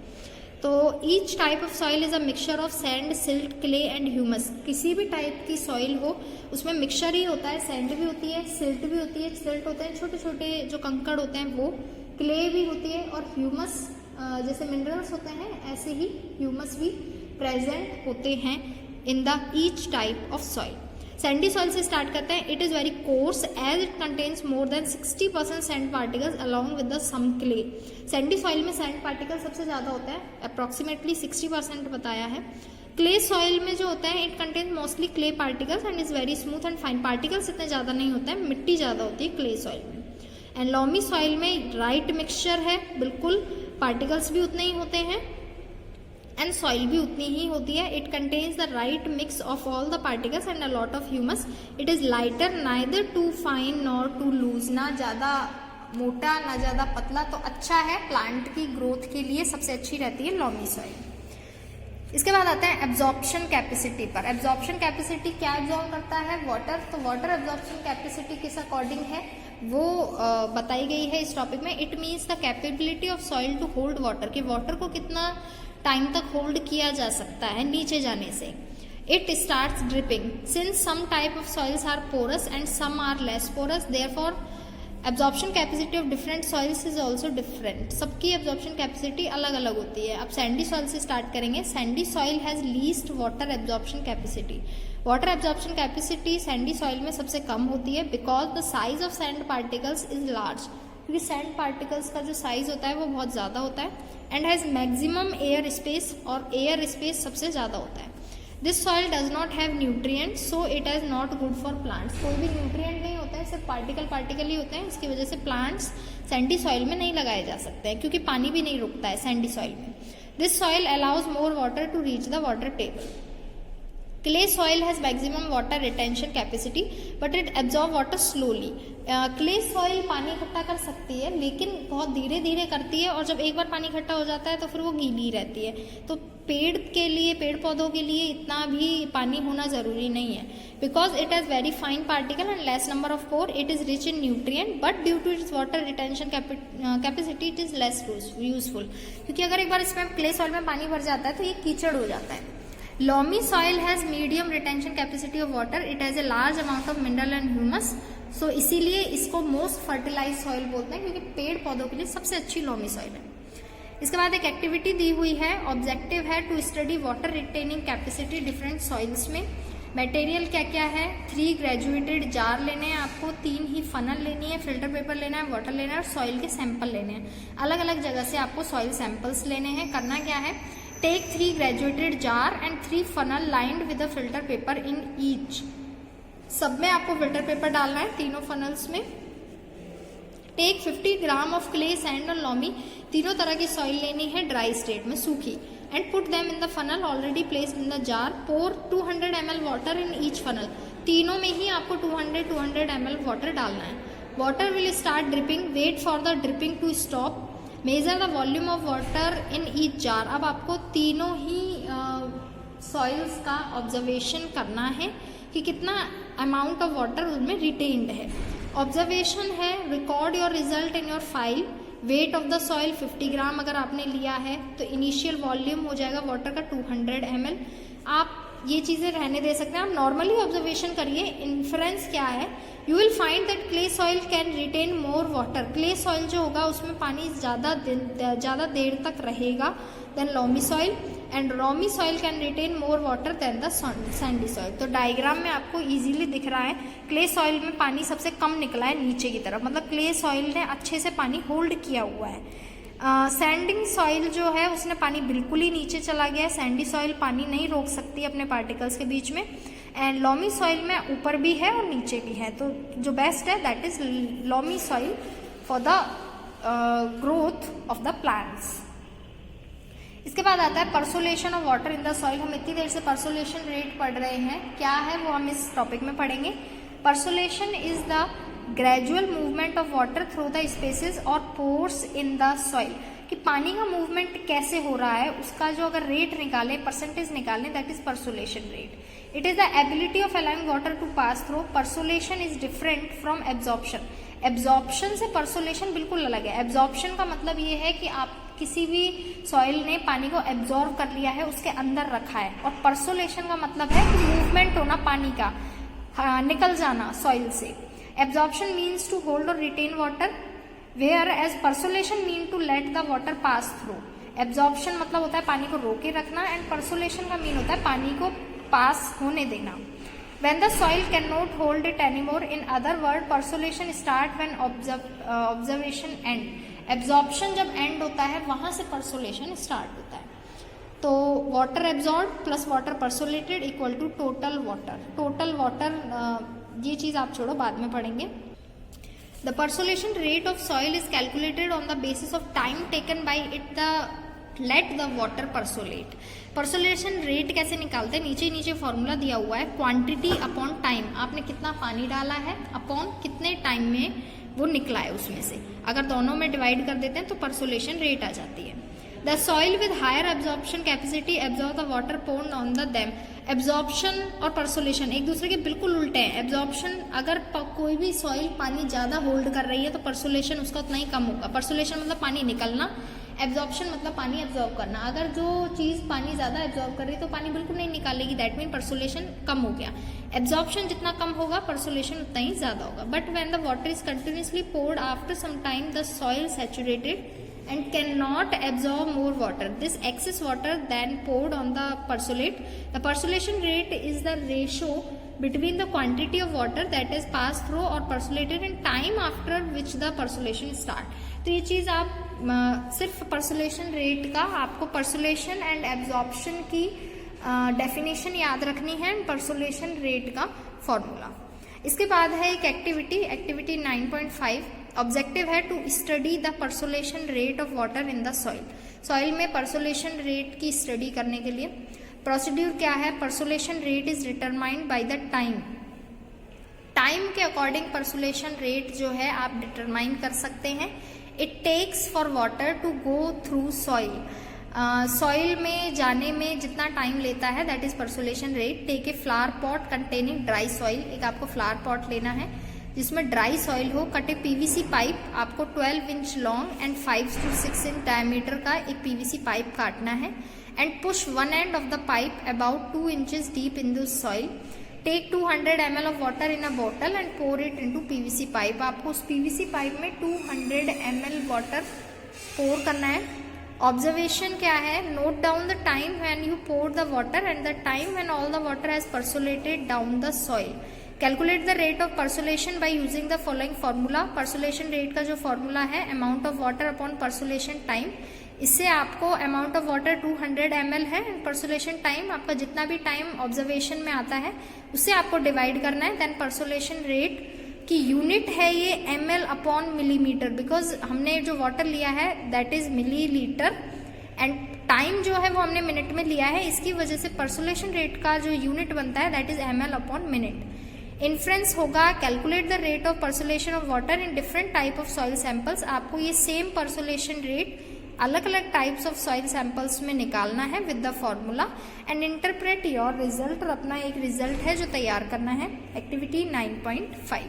तो each type of soil is a mixture of sand, silt, clay and humus. किसी भी टाइप की सॉइल हो उसमें मिक्सचर ही होता है। सैंड भी होती है, सिल्ट भी होती है। सिल्ट होते हैं छोटे छोटे जो कंकड़ होते हैं वो, क्ले भी होती है और ह्यूमस जैसे मिनरल्स होते हैं ऐसे ही ह्यूमस भी प्रेजेंट होते हैं in the each type of soil. Sandy soil से स्टार्ट करते हैं। It is very coarse as it contains more than 60% sand particles along with the some clay. Sandy soil में सैंड पार्टिकल सबसे ज़्यादा होता है, अप्रॉक्सीमेटली 60% बताया है। क्ले सॉइल में जो होता है it contains mostly clay particles and is very smooth and fine. Particles इतने ज़्यादा नहीं होते हैं, मिट्टी ज़्यादा होती है क्ले सॉइल में। एंड लॉमी सॉइल में राइट मिक्सचर है, बिल्कुल पार्टिकल्स भी उतने ही होते हैं एंड सॉइल भी उतनी ही होती है। It contains the right mix of all the particles and a lot of humus. It is lighter, neither too fine nor too loose. ना ज़्यादा मोटा ना ज़्यादा पतला, तो अच्छा है प्लांट की ग्रोथ के लिए, सबसे अच्छी रहती है लॉमी सॉइल। इसके बाद आते हैं एब्जॉर्प्शन कैपेसिटी पर। एब्जॉर्प्शन कैपेसिटी क्या एब्जॉर्ब करता है? वाटर। तो वाटर एब्जॉर्प्शन कैपेसिटी किस अकॉर्डिंग है वो बताई गई है इस टॉपिक में। It means the capability of soil to hold water, कि वाटर को कितना टाइम तक होल्ड किया जा सकता है नीचे जाने से। it starts dripping. Since some type of soils are porous and some are less porous, therefore absorption capacity of different soils is also different. सबकी absorption capacity अलग अलग होती है. अब sandy soil से start करेंगे. Sandy soil has least water absorption capacity. Water absorption capacity sandy soil में सबसे कम होती है because the size of sand particles is large. क्योंकि सैंड पार्टिकल्स का जो साइज होता है वो बहुत ज़्यादा होता है and has maximum air space, और एयर स्पेस सबसे ज़्यादा होता है. This soil does not have nutrients so it is not good for plants. कोई भी न्यूट्रिएंट नहीं होता है, सिर्फ पार्टिकल ही होते हैं. इसकी वजह से प्लांट्स सैंडी सॉइल में नहीं लगाए जा सकते हैं क्योंकि पानी भी नहीं रुकता है सैंडी सॉइल में. This soil allows more water to reach the water table. Clay soil has maximum water retention capacity but it absorb water slowly. Clay soil पानी इकट्ठा कर सकती है लेकिन बहुत धीरे धीरे करती है, और जब एक बार पानी इकट्ठा हो जाता है तो फिर वो गीली रहती है. तो पेड़ पौधों के लिए इतना भी पानी होना ज़रूरी नहीं है. Because it has very fine particle and less number of pore, it is rich in nutrient but due to its water retention capacity it is less useful. क्योंकि अगर एक बार इसमें क्ले सॉइल में पानी भर जाता है तो ये कीचड़ हो जाता है. Loamy soil has medium retention capacity of water. It has a large amount of mineral and humus. So इसीलिए इसको most fertilized soil बोलते हैं क्योंकि पेड़ पौधों के लिए सबसे अच्छी loamy soil है. इसके बाद एक एक्टिविटी दी हुई है. ऑब्जेक्टिव है to study water retaining capacity different soils में. मटेरियल क्या क्या है? 3 ग्रेजुएटेड जार लेने हैं आपको, 3 ही फनल लेनी है, फिल्टर पेपर लेना है, वाटर लेना है और सॉइल के सैंपल लेने हैं. अलग अलग जगह से आपको सॉइल सैंपल्स लेने हैं. करना क्या है? Take 3 graduated jar and 3 funnel lined with a filter paper in each. सब में आपको फिल्टर पेपर डालना है तीनों फनल्स में. Take 50 gram of clay sand और लॉमी. तीनों तरह की सॉइल लेनी है ड्राई स्टेट में, सूखी. And put them in the funnel already placed in the jar. Pour 200 ml water in each funnel. तीनों में ही आपको 200 ml वाटर डालना है. Water will start dripping. Wait for the dripping to stop. Measure the volume of water in each jar. अब आपको तीनों ही soils का ऑब्जर्वेशन करना है कि कितना अमाउंट ऑफ वाटर उसमें रिटेन्ड है. ऑब्जर्वेशन है record your result in your file. Weight of the soil 50 ग्राम अगर आपने लिया है तो इनिशियल वॉल्यूम हो जाएगा वाटर का 200 ml. आप ये चीज़ें रहने दे सकते हैं, आप नॉर्मली ऑब्जर्वेशन करिए. इन्फ्रेंस क्या है? You will find that clay soil can retain more water. Clay soil जो होगा उसमें पानी ज़्यादा देर तक रहेगा than loamy soil, and loamy soil can retain more water than the sandy soil. तो डायग्राम में आपको इजीली दिख रहा है क्ले सॉइल में पानी सबसे कम निकला है नीचे की तरफ, मतलब क्ले सॉइल ने अच्छे से पानी होल्ड किया हुआ है. सैंडिंग सॉइल जो है उसने पानी बिल्कुल ही नीचे चला गया है. सैंडी सॉइल पानी नहीं रोक सकती अपने पार्टिकल्स के बीच में. एंड लॉमी सॉइल में ऊपर भी है और नीचे भी है. तो जो बेस्ट है that is loamy soil for the growth of the plants. इसके बाद आता है percolation of water in the soil. हम इतनी देर से परसोलेशन रेट पढ़ रहे हैं, क्या है वो हम इस टॉपिक में पढ़ेंगे. Percolation is the gradual movement of water through the spaces और पोर्स इन द सॉइल. कि पानी का मूवमेंट कैसे हो रहा है उसका जो अगर रेट निकाले, परसेंटेज निकालें, that is percolation rate. It is the ability of allowing water to pass through. Percolation is different from absorption. Absorption से परसोलेशन बिल्कुल अलग है. एब्जॉर्प्शन का मतलब ये है कि आप किसी भी सॉइल ने पानी को एब्जॉर्व कर लिया है, उसके अंदर रखा है. और परसोलेशन का मतलब है कि मूवमेंट होना पानी का, निकल जाना सॉइल से. Absorption means to hold or retain water, whereas persolation mean to let the water pass through. Absorption मतलब होता है पानी को रोके रखना, and persolation का मीन होता है पानी को पास होने देना. When the soil cannot hold it anymore, in other word, persolation start when observation end. Absorption जब end होता है वहाँ से persolation start होता है. तो water absorbed plus water persolated equal to total water. Total water ये चीज़ आप छोड़ो, बाद में पढ़ेंगे. The percolation rate of soil is calculated on the basis of time taken by it the let the water percolate. Percolation rate कैसे निकालते हैं? नीचे फॉर्मूला दिया हुआ है. Quantity upon time. आपने कितना पानी डाला है अपॉन कितने टाइम में वो निकला है उसमें से. अगर दोनों में डिवाइड कर देते हैं तो परसोलेशन रेट आ जाती है. The soil with higher absorption capacity absorb the water poured on the them. Absorption और परसोलेशन एक दूसरे के बिल्कुल उल्टे हैं. एब्जॉर्प्शन अगर कोई भी सॉइल पानी ज़्यादा होल्ड कर रही है तो परसोलेशन उसका उतना ही कम होगा. परसोलेशन मतलब पानी निकलना, एब्जॉर्प्शन मतलब पानी एब्जॉर्ब करना। अगर जो चीज़ पानी ज़्यादा एब्जॉर्ब कर रही है तो पानी बिल्कुल नहीं निकालेगी, दैट मीन परसोलेशन कम हो गया। एब्जॉर्प्शन जितना कम होगा परसोलेशन उतना ही ज़्यादा होगा। But when the water is continuously poured after some time the soil saturated and cannot absorb more water. This excess water then poured on the persolate. The persolation rate is the ratio between the quantity of water that is passed through or persolated and time after which the persolation start. तो ये चीज़ आप सिर्फ persolation rate का आपको persolation and absorption की definition याद रखनी है एंड persolation rate का फॉर्मूला। इसके बाद है एक एक्टिविटी 9.5। ऑब्जेक्टिव है to study the percolation rate of water in the soil में परसोलेशन रेट की स्टडी करने के लिए प्रोसीड्यूर क्या है। Percolation rate is determined by the time के अकॉर्डिंग परसोलेशन रेट जो है आप डिटरमाइन कर सकते हैं। It takes for water to go through soil में जाने में जितना टाइम लेता है that is percolation rate. Take a flower pot containing dry soil, एक आपको फ्लावर पॉट लेना है जिसमें ड्राई सॉइल हो। कट ए पीवीसी पाइप, आपको 12 inch long and 5 to 6 inch diameter का एक पीवीसी पाइप काटना है and push one end of the pipe about 2 inches deep in the soil. Take 200 ml of water in a bottle and pour it into PVC pipe. आपको उस PVC pipe में 200 ml water पोर करना है। Observation क्या है, note down the time when you pour the water and the time when all the water has percolated down the soil. Calculate the rate of percolation by using the following formula. Percolation rate का जो formula है amount of water upon percolation time. इससे आपको amount of water 200 ml है and percolation time आपका जितना भी time observation में आता है उससे आपको डिवाइड करना है। देन परसोलेशन रेट की यूनिट है ये ml अपॉन मिलीमीटर, बिकॉज हमने जो वाटर लिया है that is millilitre and time जो है वो हमने मिनट में लिया है। इसकी वजह से परसोलेशन रेट का जो यूनिट बनता है that is ml upon minute. Inference होगा calculate the rate of percolation of water in different type of soil samples. आपको ये सेम परसोलेशन रेट अलग अलग टाइप्स ऑफ सॉइल सैंपल्स में निकालना है with the formula and interpret your result. और अपना एक रिजल्ट है जो तैयार करना है। Activity 9.5।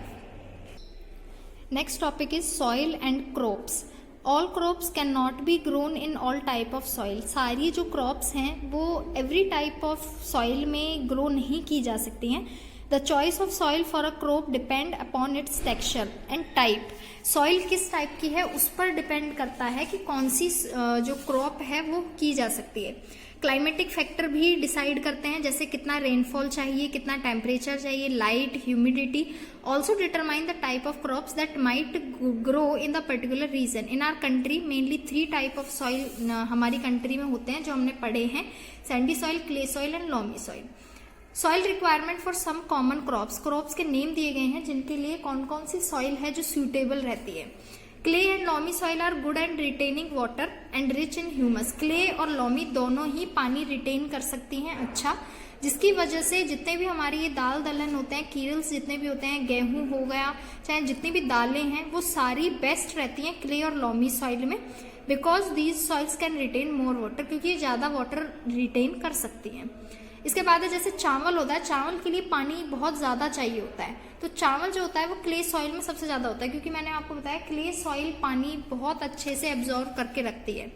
Next topic is soil and crops. All crops can not be grown in all type of soil. सारी जो क्रॉप्स हैं वो एवरी टाइप ऑफ सॉइल में ग्रो नहीं की जा सकती हैं। The choice of soil for a crop depend upon its texture and type. Soil किस टाइप की है उस पर डिपेंड करता है कि कौन सी जो क्रॉप है वो की जा सकती है। क्लाइमेटिक फैक्टर भी डिसाइड करते हैं, जैसे कितना रेनफॉल चाहिए, कितना टेम्परेचर चाहिए, light, humidity also determine the type of crops that might grow in the particular region. In our country mainly 3 type of soil हमारी कंट्री में होते हैं जो हमने पढ़े हैं, sandy soil, clay soil and loamy soil. Soil requirement for some common crops के name दिए गए हैं जिनके लिए कौन कौन सी सॉइल है जो सूटेबल रहती है। Clay and loamy soil are good and retaining water and rich in humus. Clay और लॉमी दोनों ही पानी रिटेन कर सकती हैं अच्छा, जिसकी वजह से जितने भी हमारी ये दाल दलहन होते हैं, कीरल्स जितने भी होते हैं, गेहूं हो गया, चाहे जितनी भी दालें हैं वो सारी बेस्ट रहती हैं क्ले और लॉमी सॉइल में, because these soils can retain more water, क्योंकि ये ज्यादा वाटर रिटेन कर सकती हैं। इसके बाद है जैसे चावल होता है, चावल के लिए पानी बहुत ज़्यादा चाहिए होता है, तो चावल जो होता है वो क्ले सॉइल में सबसे ज़्यादा होता है, क्योंकि मैंने आपको बताया क्ले सॉइल पानी बहुत अच्छे से एब्जॉर्व करके रखती है।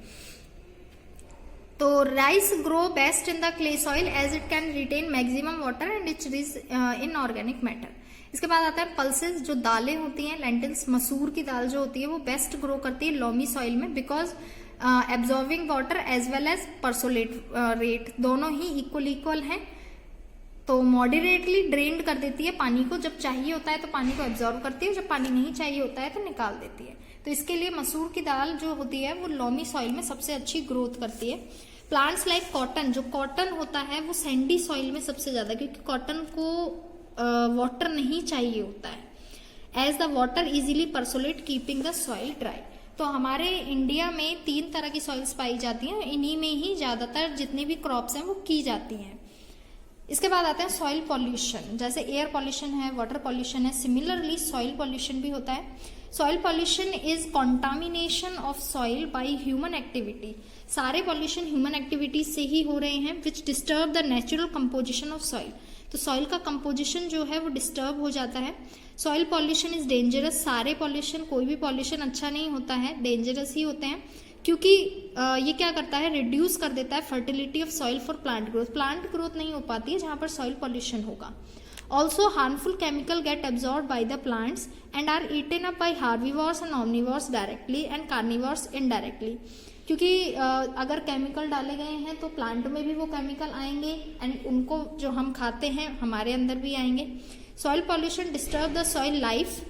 तो rice grow best in the clay soil as it can retain maximum water and it's rich in organic matter. इसके बाद आता है पल्सेस, जो दालें होती हैं, लेंटिल्स, मसूर की दाल जो होती है वो बेस्ट ग्रो करती है लॉमी सॉइल में, because absorbing water as well as percolate rate दोनों ही इक्वल हैं, तो मॉडरेटली ड्रेन्ड कर देती है पानी को। जब चाहिए होता है तो पानी को एब्जॉर्व करती है, जब पानी नहीं चाहिए होता है तो निकाल देती है। तो इसके लिए मसूर की दाल जो होती है वो लॉमी सॉइल में सबसे अच्छी ग्रोथ करती है। प्लांट्स लाइक कॉटन, जो कॉटन होता है वो सैंडी सॉइल में सबसे ज्यादा, क्योंकि कॉटन को वाटर नहीं चाहिए होता है। As the water easily percolate keeping the soil dry. तो हमारे इंडिया में 3 तरह की सॉइल्स पाई जाती हैं, इन्हीं में ही ज्यादातर जितनी भी क्रॉप्स हैं वो की जाती हैं। इसके बाद आते हैं सॉइल पॉल्यूशन, जैसे एयर पॉल्यूशन है, वाटर पॉल्यूशन है, सिमिलरली सॉइल पॉल्यूशन भी होता है। Soil pollution is contamination of soil by human activity. सारे पॉल्यूशन ह्यूमन एक्टिविटीज से ही हो रहे हैं, which disturb the natural composition of soil. तो सॉइल का कंपोजिशन जो है वो डिस्टर्ब हो जाता है। Soil pollution is dangerous. सारे पॉल्यूशन, कोई भी पॉल्यूशन अच्छा नहीं होता है, डेंजरस ही होते हैं। क्योंकि ये क्या करता है, रिड्यूस कर देता है fertility of soil for plant growth नहीं हो पाती है जहाँ पर सॉइल पॉल्यूशन होगा। Also harmful chemical get absorb by the plants and are eaten up by herbivores and omnivores directly and carnivores indirectly. क्योंकि अगर केमिकल डाले गए हैं तो प्लांट में भी वो केमिकल आएंगे एंड उनको जो हम खाते हैं हमारे अंदर भी आएंगे। Soil pollution disturb the soil life.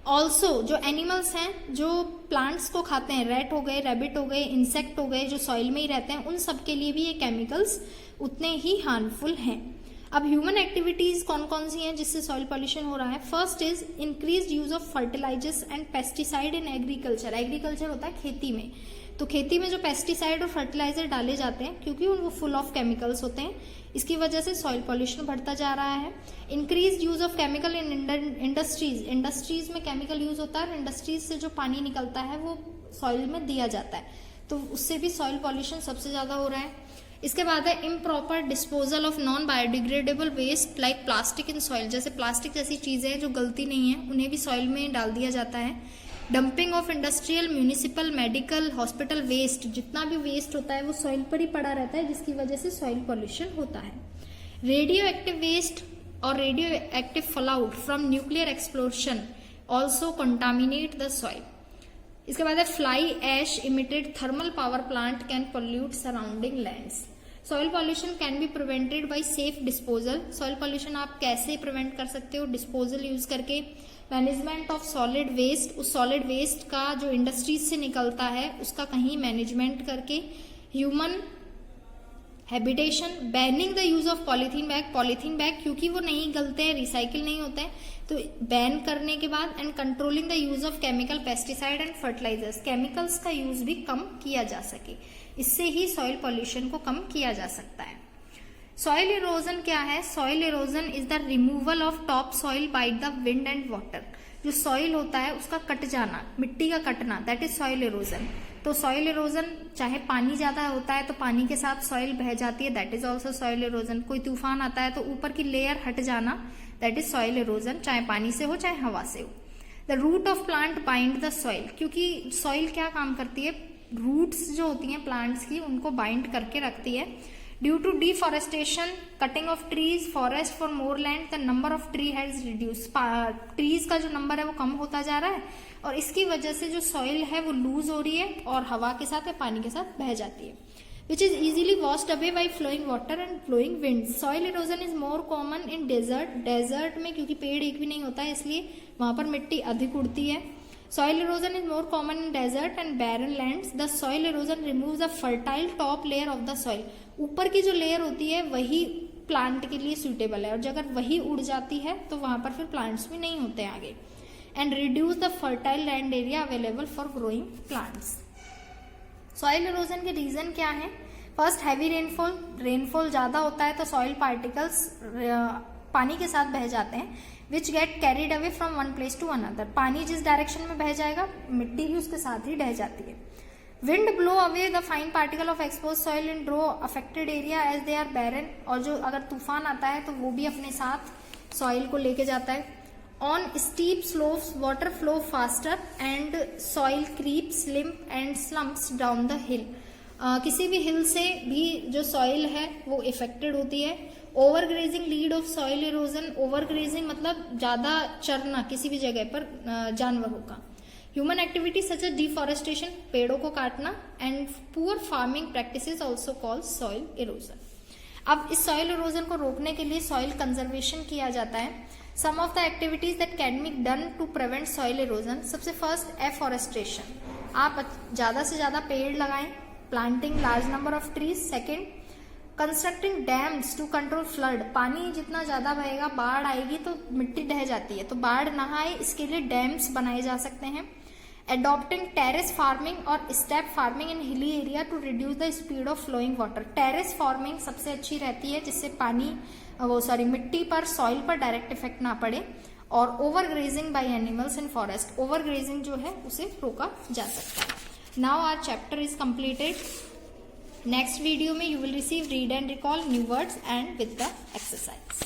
Also जो एनिमल्स हैं जो प्लांट्स को खाते हैं, रैट हो गए, रैबिट हो गए, इंसेक्ट हो गए, जो सॉइल में ही रहते हैं, उन सब के लिए भी ये केमिकल्स उतने ही हार्मफुल हैं। अब ह्यूमन एक्टिविटीज कौन कौन सी हैं जिससे सॉइल पॉल्यूशन हो रहा है? First is increase use of fertilisers and pesticide in agriculture. Agriculture होता है खेती में, तो खेती में जो पेस्टिसाइड और फर्टिलाइजर डाले जाते हैं क्योंकि वो फुल ऑफ केमिकल्स होते हैं, इसकी वजह से सॉइल पॉल्यूशन बढ़ता जा रहा है। Increase use of chemical in industries. Industries में केमिकल यूज होता है, इंडस्ट्रीज से जो पानी निकलता है वो सॉइल में दिया जाता है, तो उससे भी सॉइल पॉल्यूशन सबसे ज्यादा हो रहा है। इसके बाद है improper disposal of non biodegradable waste like plastic in soil. जैसे प्लास्टिक जैसी चीजें हैं जो गलती नहीं है, उन्हें भी सॉइल में डाल दिया जाता है। Dumping of industrial, municipal, medical, hospital waste, जितना भी वेस्ट होता है वो सॉइल पर ही पड़ा रहता है, जिसकी वजह से सॉइल पॉल्यूशन होता है। रेडियो एक्टिव वेस्ट और radio active fallout from nuclear explosion also contaminate the soil. इसके बाद है fly ash emitted thermal power plant can pollute surrounding lands. Soil pollution can be prevented by safe disposal. Soil pollution आप कैसे prevent कर सकते हो? Disposal use करके। Management of solid waste, उस सॉलिड वेस्ट का जो इंडस्ट्रीज से निकलता है उसका कहीं मैनेजमेंट करके। Human habitation, banning the use of polythene bag. Polythene bag क्योंकि वो नहीं गलते हैं, रिसाइकिल नहीं होते हैं, तो बैन करने के बाद। And controlling the use of chemical, pesticide and fertilizers. Chemicals का यूज भी कम किया जा सके, इससे ही सॉइल पॉल्यूशन को कम किया जा सकता है। सॉइल इरोजन क्या है? Soil erosion is the removal of top soil by the wind and water. जो सॉइल होता है उसका कट जाना, मिट्टी का कटना, दैट इज सॉइल इरोजन। तो सॉइल इरोजन, चाहे पानी ज्यादा होता है तो पानी के साथ सॉइल बह जाती है, that is also soil erosion. कोई तूफान आता है तो ऊपर की लेयर हट जाना, दैट इज सॉइल इरोजन, चाहे पानी से हो चाहे हवा से हो। The root of plant bind the soil, क्योंकि सॉइल क्या काम करती है, रूट्स जो होती हैं प्लांट्स की उनको बाइंड करके रखती है। Due to deforestation, cutting of trees, forest for more land, the number of tree has reduce. Trees का जो नंबर है वो कम होता जा रहा है और इसकी वजह से जो सॉइल है वो लूज हो रही है और हवा के साथ या पानी के साथ बह जाती है, which is easily washed away by flowing water and flowing wind. Soil erosion is more common in desert. Desert में क्योंकि पेड़ एक भी नहीं होता है इसलिए वहां पर मिट्टी अधिक उड़ती है। Soil erosion is more common in desert and barren lands. The soil erosion removes the fertile top layer of the soil. ऊपर की जो लेयर होती है वही प्लांट के लिए सुटेबल है और अगर वही उड़ जाती है तो वहां पर फिर प्लांट्स भी नहीं होते आगे। And reduce the fertile land area available for growing plants. Soil erosion के रीजन क्या है? First, heavy rainfall. रेनफॉल ज्यादा होता है तो सॉइल पार्टिकल्स पानी के साथ बह जाते हैं, which get carried away from one place to another. पानी जिस डायरेक्शन में बह जाएगा मिट्टी भी उसके साथ ही ढह जाती है। Wind blow away the fine particle of expose soil in drought affected area as they are barren. और जो अगर तूफान आता है तो वो भी अपने साथ सॉइल को लेके जाता है। On steep slopes water flow faster and soil creeps limp and slumps down the hill. किसी भी हिल से भी जो सॉइल है वो इफेक्टेड होती है। Overgrazing lead of soil erosion. Overgrazing मतलब ज्यादा चरना किसी भी जगह पर जानवरों का। Human activity such as deforestation, पेड़ों को काटना, and poor farming practices also called soil erosion. अब इस सॉइल इरोजन को रोकने के लिए सॉइल कंजर्वेशन किया जाता है। Some of the activities that can be done to prevent soil erosion. सबसे फर्स्ट, एफॉरेस्टेशन। आप ज्यादा से ज्यादा पेड़ लगाएं, planting large number of trees. Second, constructing dams to control flood. पानी जितना ज्यादा बहेगा, बाढ़ आएगी तो मिट्टी ढह जाती है, तो बाढ़ ना आए इसके लिए डैम्स बनाए जा सकते हैं। एडॉप्टिंग टेरेस फार्मिंग और step farming in hilly area to reduce the speed of flowing water. Terrace farming सबसे अच्छी रहती है जिससे मिट्टी पर, सॉइल पर डायरेक्ट इफेक्ट ना पड़े। और over grazing by animals in forest. Over grazing जो है उसे रोका जा सकता है। Now our chapter is completed. Next video में you will receive read and recall new words and with the exercise.